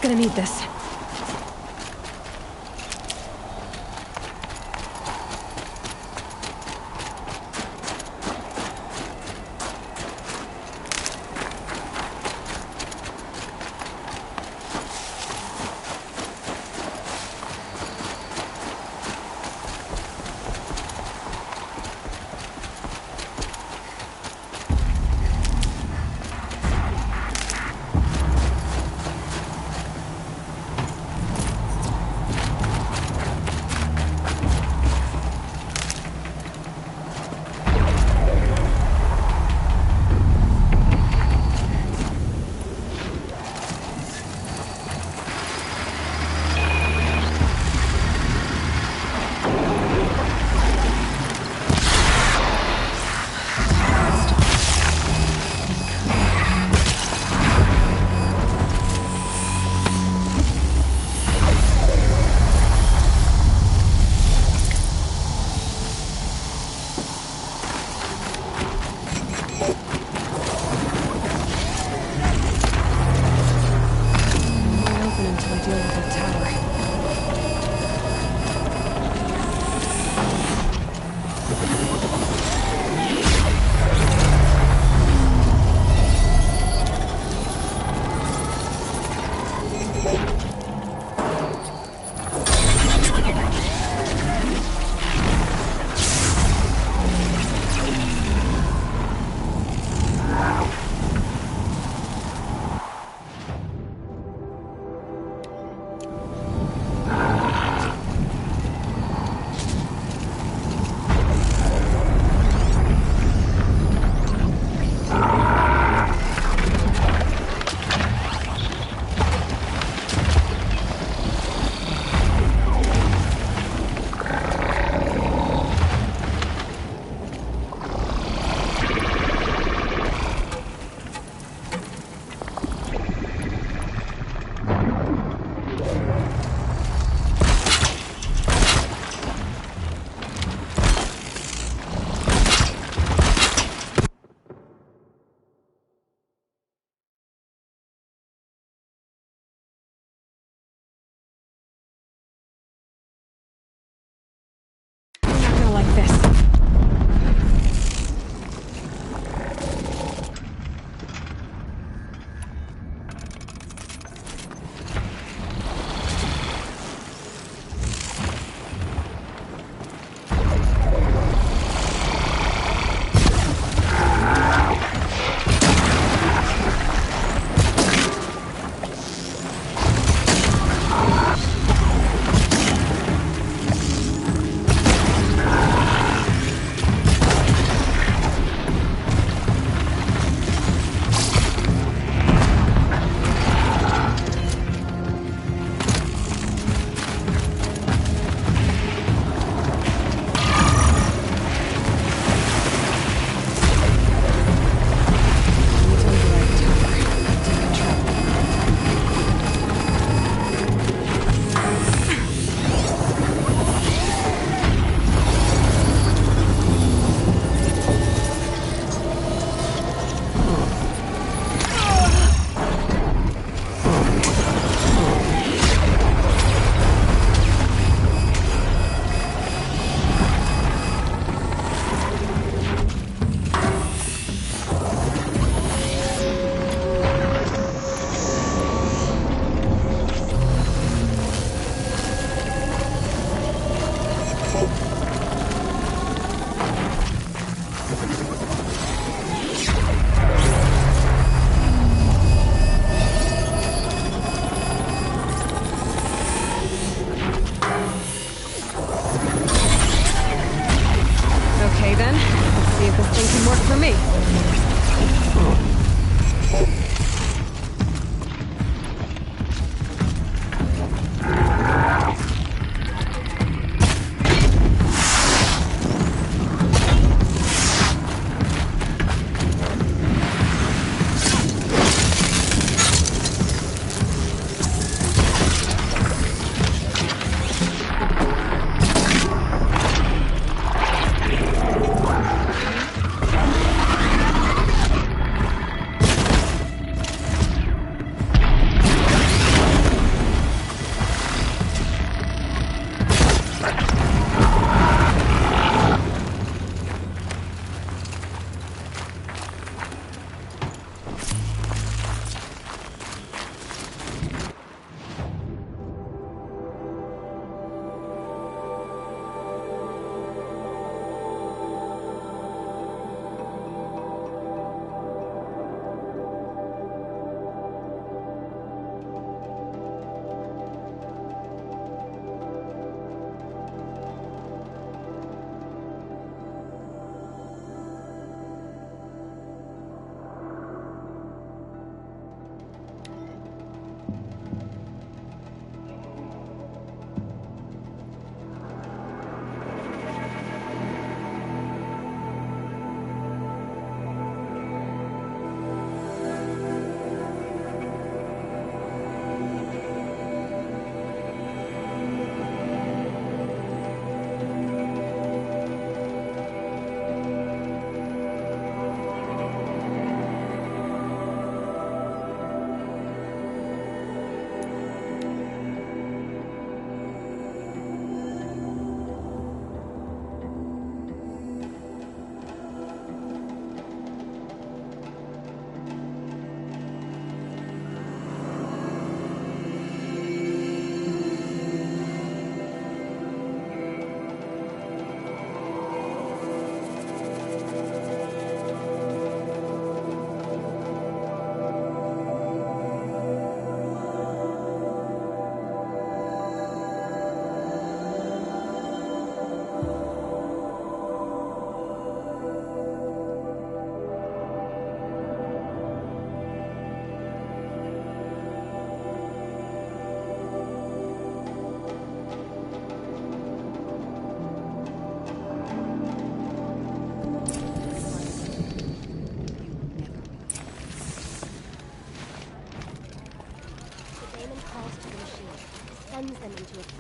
gonna need this. Like this.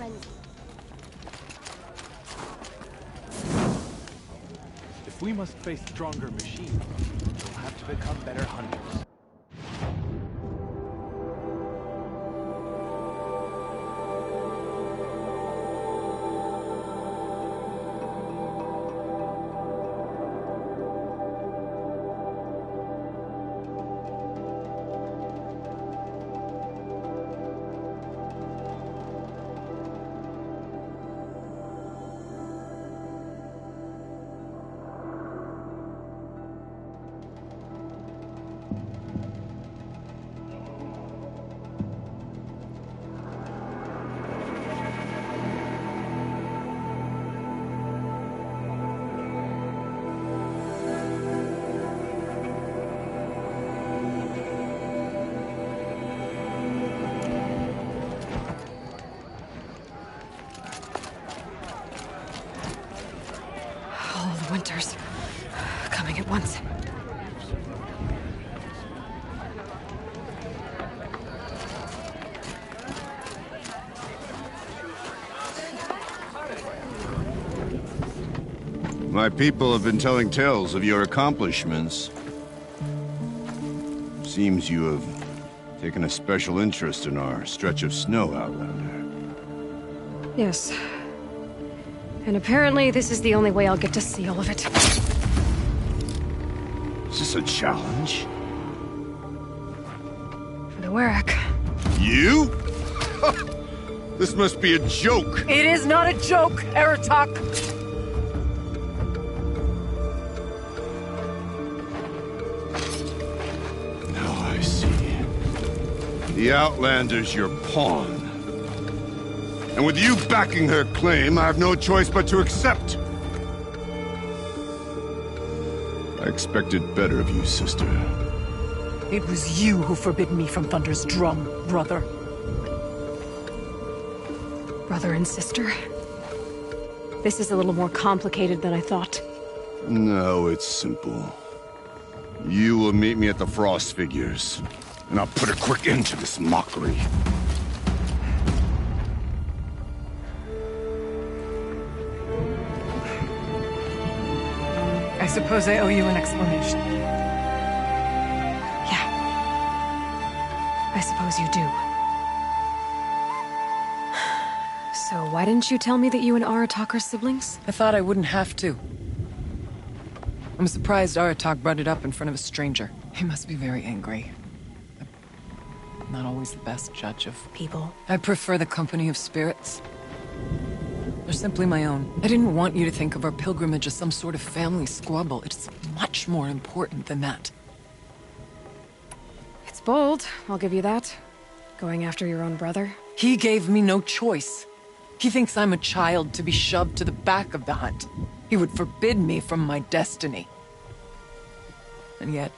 cleansing. If we must face stronger machines, we'll have to become better hunters. Winters. Coming at once. My people have been telling tales of your accomplishments. Seems you have taken a special interest in our stretch of snow, Outlander. Yes. And apparently this is the only way I'll get to see all of it. Is this a challenge? For the Warwick. You? This must be a joke. It is not a joke, Aratak! Now I see. The Outlander's your pawn. And with you backing her claim, I have no choice but to accept. I expected better of you, sister. It was you who forbid me from Thunder's drum, brother. Brother and sister? This is a little more complicated than I thought. No, it's simple. You will meet me at the Frost Figures, and I'll put a quick end to this mockery. I suppose I owe you an explanation. Yeah. I suppose you do. So why didn't you tell me that you and Aratak are siblings? I thought I wouldn't have to. I'm surprised Aratak brought it up in front of a stranger. He must be very angry. I'm not always the best judge of people. I prefer the company of spirits. They're simply my own. I didn't want you to think of our pilgrimage as some sort of family squabble. It's much more important than that. It's bold, I'll give you that. Going after your own brother. He gave me no choice. He thinks I'm a child to be shoved to the back of the hunt. He would forbid me from my destiny. And yet,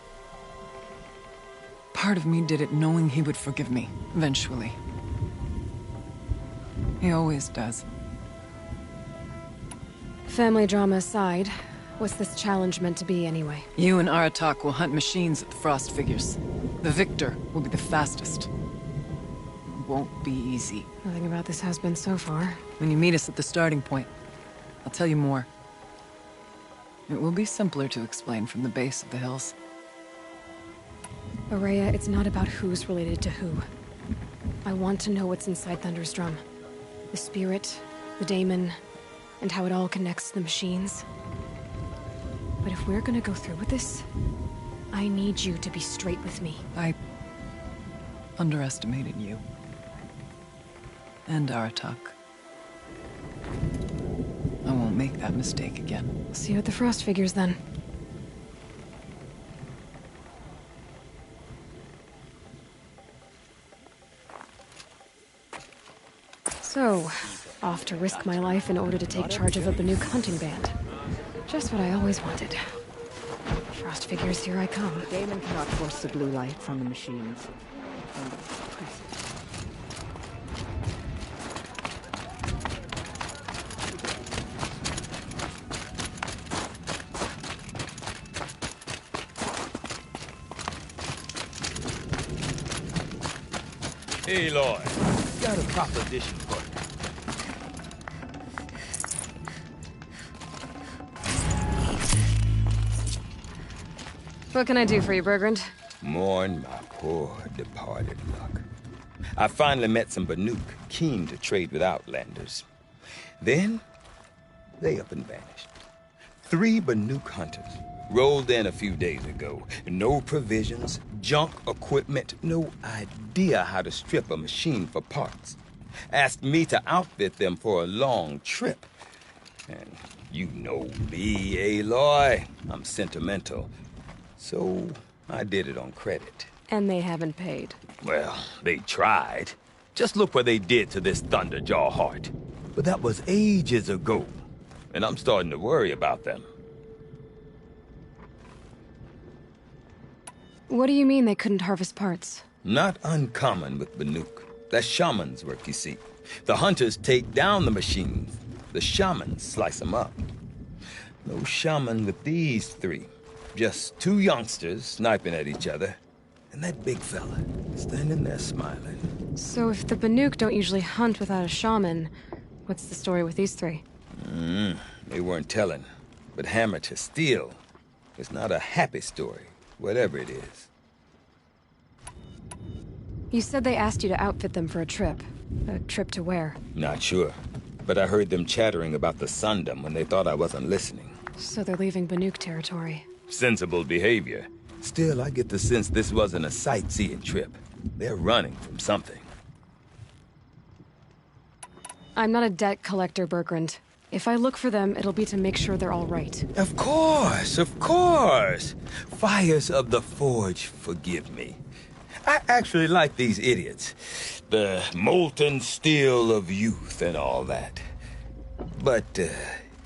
part of me did it knowing he would forgive me, eventually. He always does. Family drama aside, what's this challenge meant to be anyway? You and Aratak will hunt machines at the Frost Figures. The victor will be the fastest. It won't be easy. Nothing about this has been so far. When you meet us at the starting point, I'll tell you more. It will be simpler to explain from the base of the hills. Aurea, it's not about who's related to who. I want to know what's inside Thunder's drum. The spirit, the daemon, and how it all connects to the machines. But if we're gonna go through with this, I need you to be straight with me. I underestimated you. And Aratak. I won't make that mistake again. See you at the Frost Figures, then. So, off to risk my life in order to take charge of a Banuk hunting band. Just what I always wanted. Frost Figures, here I come. Daemon cannot force the blue light from the machines. Aloy, got a proposition for you. What can I do for you, Bergrand? Mourn my poor departed luck. I finally met some Banuk keen to trade with Outlanders. Then, they up and vanished. 3 Banuk hunters rolled in a few days ago. No provisions, junk equipment, no idea how to strip a machine for parts. Asked me to outfit them for a long trip. And you know me, Aloy. I'm sentimental. So I did it on credit. And they haven't paid. Well, they tried. Just look what they did to this Thunderjaw heart. But that was ages ago. And I'm starting to worry about them. What do you mean they couldn't harvest parts? Not uncommon with Banuk. That's shaman's work, you see. The hunters take down the machines. The shamans slice them up. No shaman with these 3. Just 2 youngsters sniping at each other. And that big fella standing there smiling. So if the Banuk don't usually hunt without a shaman, what's the story with these 3? They weren't telling. But hammer to steel. It's not a happy story, whatever it is. You said they asked you to outfit them for a trip. A trip to where? Not sure. But I heard them chattering about the Sundom when they thought I wasn't listening. So they're leaving Banuk territory. Sensible behavior. Still, I get the sense this wasn't a sightseeing trip. They're running from something. I'm not a debt collector, Bergrand. If I look for them, it'll be to make sure they're all right. Of course, of course. Fires of the Forge, forgive me. I actually like these idiots. The molten steel of youth and all that. But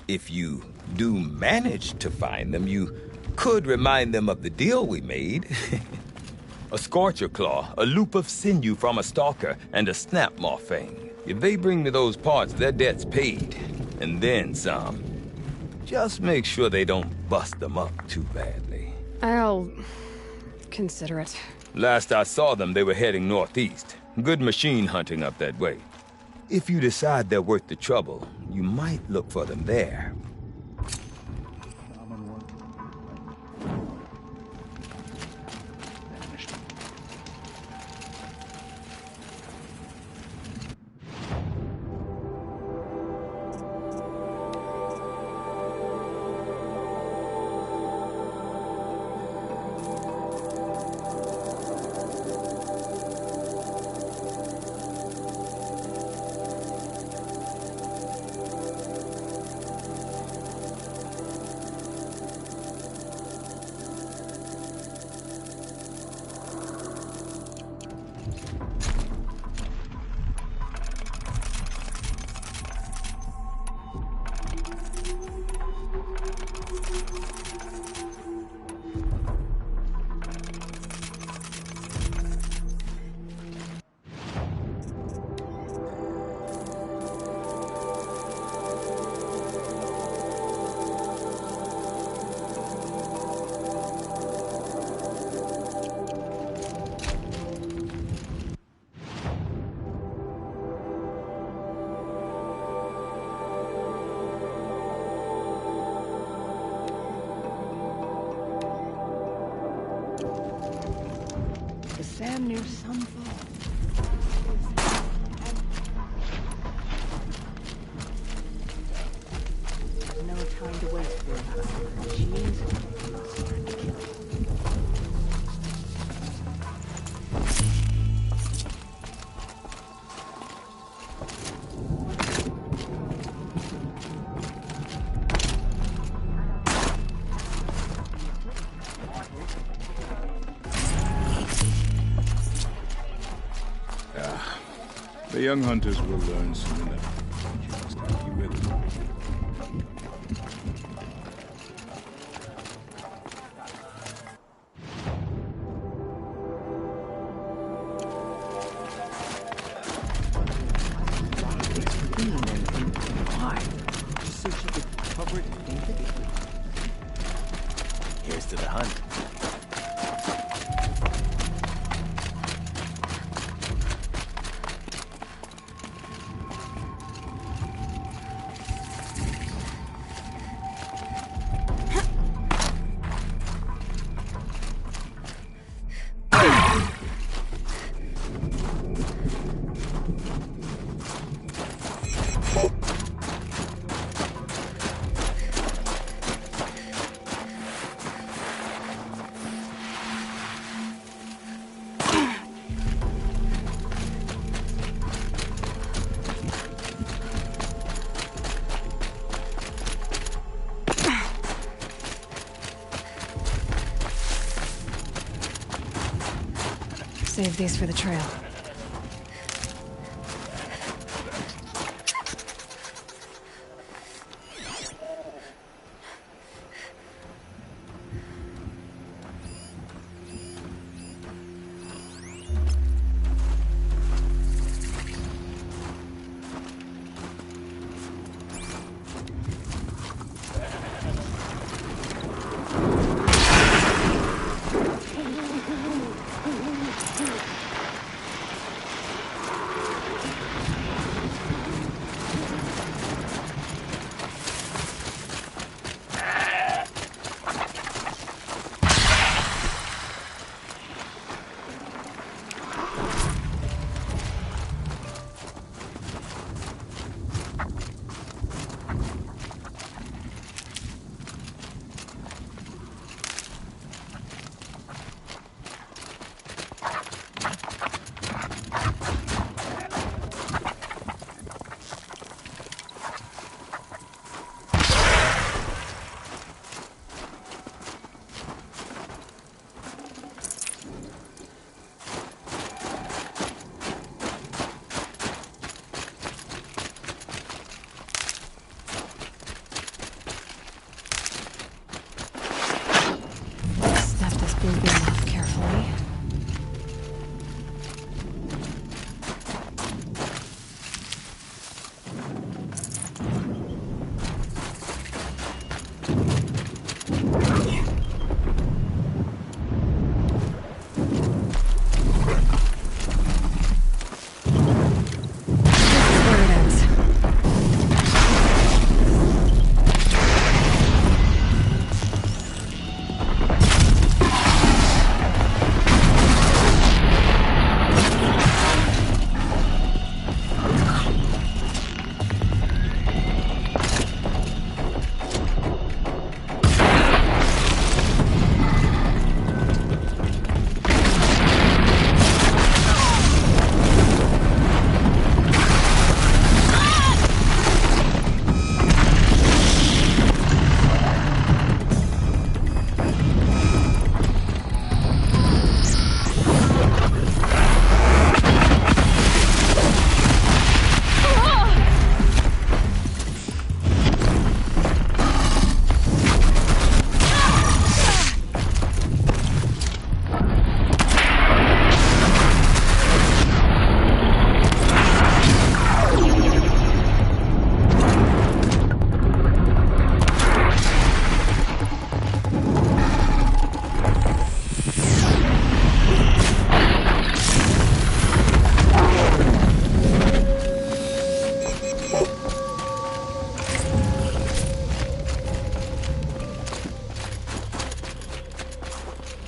if you do manage to find them, you could remind them of the deal we made. A Scorcher Claw, a loop of sinew from a stalker, and a Snapmaw Fang. If they bring me those parts, their debt's paid. And then some. Just make sure they don't bust them up too badly. I'll consider it. Last I saw them, they were heading northeast. Good machine hunting up that way. If you decide they're worth the trouble, you might look for them there. Sam knew some fall. There's no time to waste for us. Machines must start to kill. The young hunters will learn soon enough. You must help you with them. Why? Just so she could cover it and paint it? Here's to the hunt. Save these for the trail.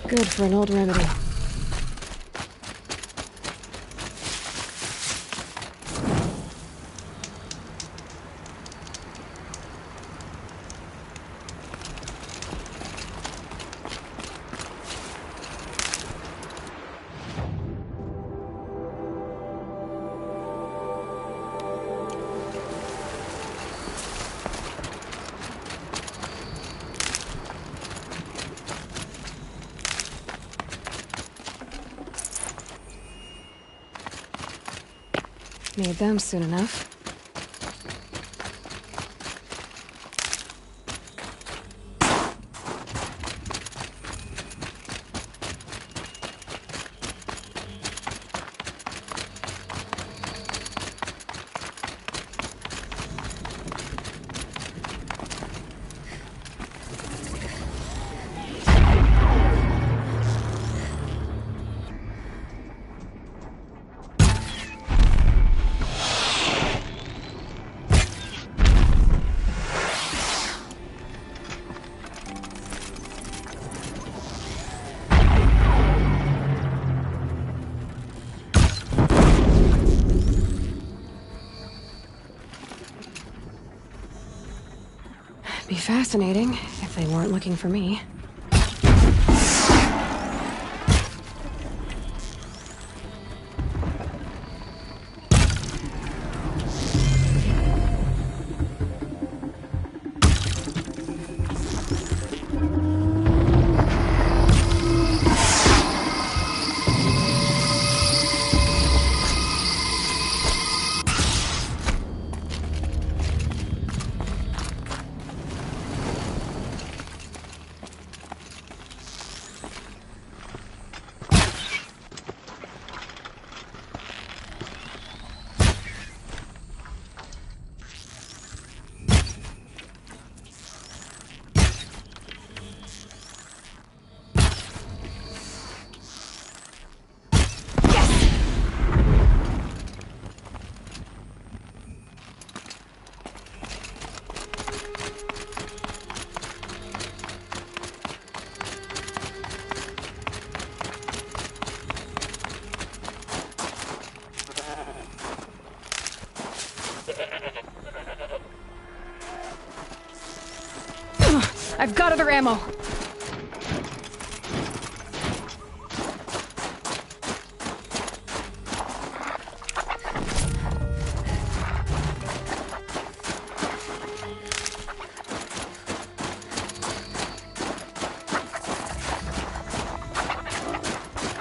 Good for an old remedy. Need them soon enough. Be fascinating if they weren't looking for me. I've got other ammo.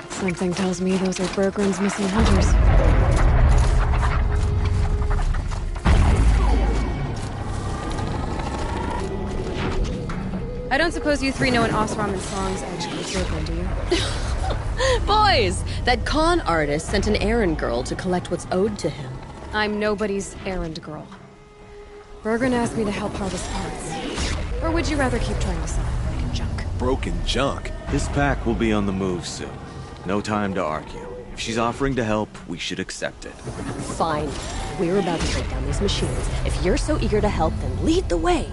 Something tells me those are Bergren's missing hunters. I don't suppose you three know an Osram and Song's edge code Bergren, do you? Boys! That con artist sent an errand girl to collect what's owed to him. I'm nobody's errand girl. Bergren asked me to help harvest parts. Or would you rather keep trying to sell broken junk? Broken junk? This pack will be on the move soon. No time to argue. If she's offering to help, we should accept it. Fine. We're about to break down these machines. If you're so eager to help, then lead the way.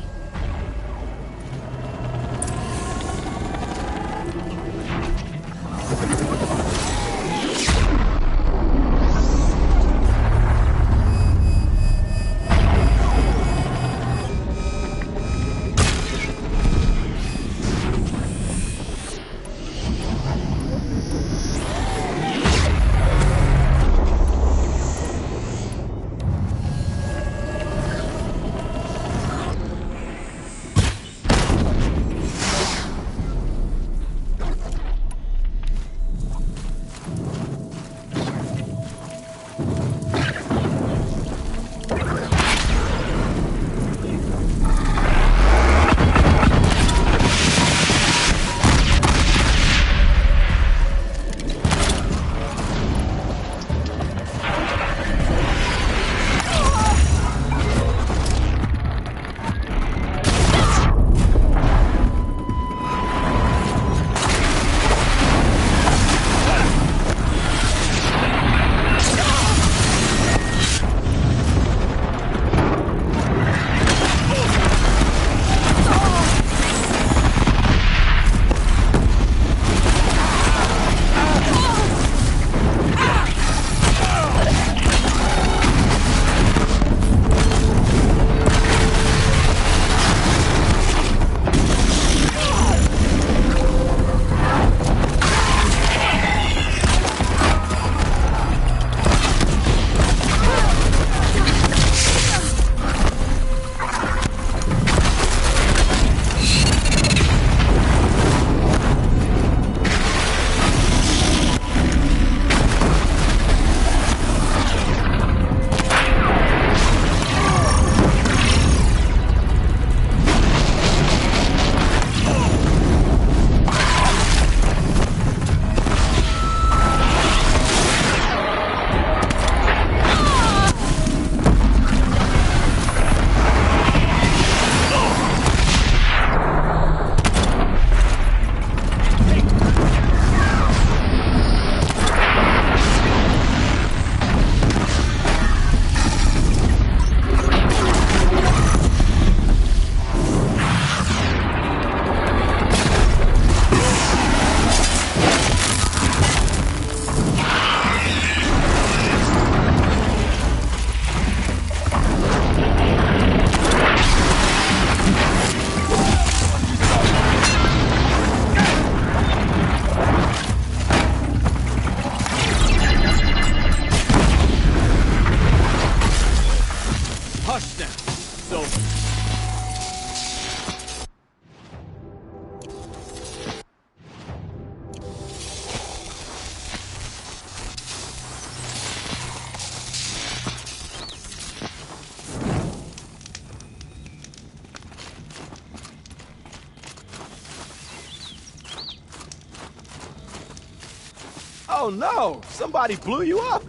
Oh no! Somebody blew you up!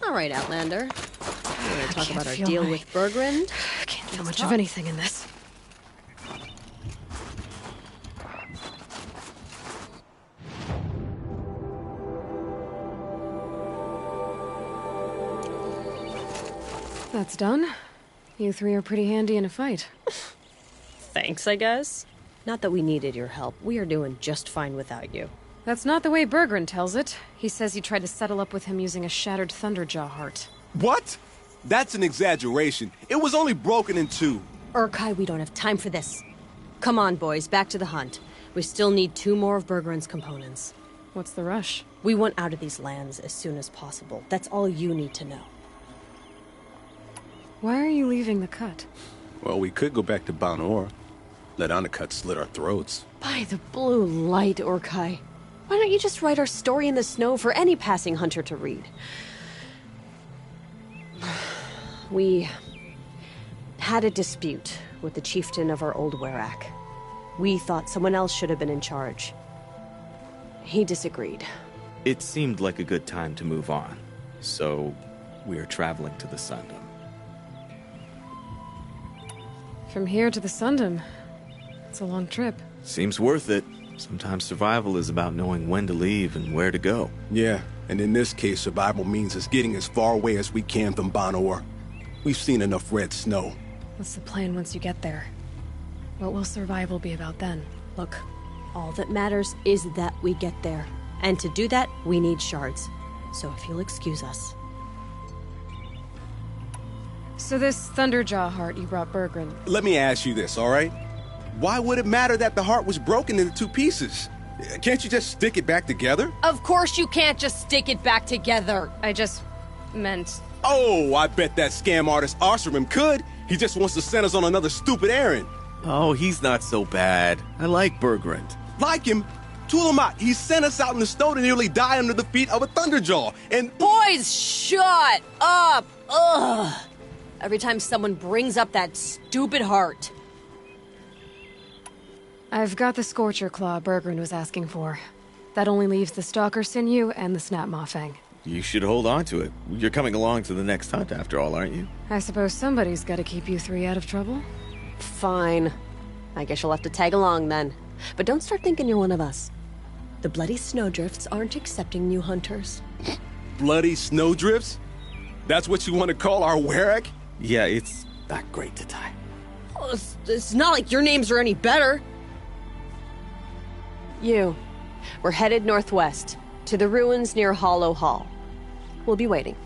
All right, Outlander. You want to talk about our deal with Bergren? Can't feel much of anything in this. That's done. You three are pretty handy in a fight. Thanks, I guess. Not that we needed your help. We are doing just fine without you. That's not the way Berggren tells it. He says he tried to settle up with him using a shattered Thunderjaw heart. What? That's an exaggeration. It was only broken in two. Urkai, we don't have time for this. Come on, boys, back to the hunt. We still need 2 more of Berggren's components. What's the rush? We want out of these lands as soon as possible. That's all you need to know. Why are you leaving the cut? Well, we could go back to Banor. Let Undercut slit our throats. By the blue light, Urkai. Why don't you just write our story in the snow for any passing hunter to read? We had a dispute with the chieftain of our old Werak. We thought someone else should have been in charge. He disagreed. It seemed like a good time to move on, so we're traveling to the Sundom. From here to the Sundom. It's a long trip. Seems worth it. Sometimes survival is about knowing when to leave and where to go. Yeah, and in this case, survival means us getting as far away as we can from Banor. We've seen enough red snow. What's the plan once you get there? What will survival be about then? Look, all that matters is that we get there. And to do that, we need shards. So if you'll excuse us. So this Thunderjaw heart you brought Berggren. Let me ask you this, all right? Why would it matter that the heart was broken into 2 pieces? Can't you just stick it back together? Of course you can't just stick it back together. I just meant... Oh, I bet that scam artist Arsarim could. He just wants to send us on another stupid errand. Oh, he's not so bad. I like Berggren. Like him? Tulamat, he sent us out in the snow to nearly die under the feet of a Thunderjaw, and... Boys, shut up! Ugh! Every time someone brings up that stupid heart. I've got the Scorcher Claw Berggren was asking for. That only leaves the Stalker Sinew and the Snapmaw Fang. You should hold on to it. You're coming along to the next hunt after all, aren't you? I suppose somebody's gotta keep you 3 out of trouble. Fine. I guess you'll have to tag along then. But don't start thinking you're one of us. The Bloody Snowdrifts aren't accepting new hunters. Bloody Snowdrifts? That's what you want to call our Werak? Yeah, it's not great to tie. Oh, it's not like your names are any better. We're headed northwest, to the ruins near Hollow Hall. We'll be waiting.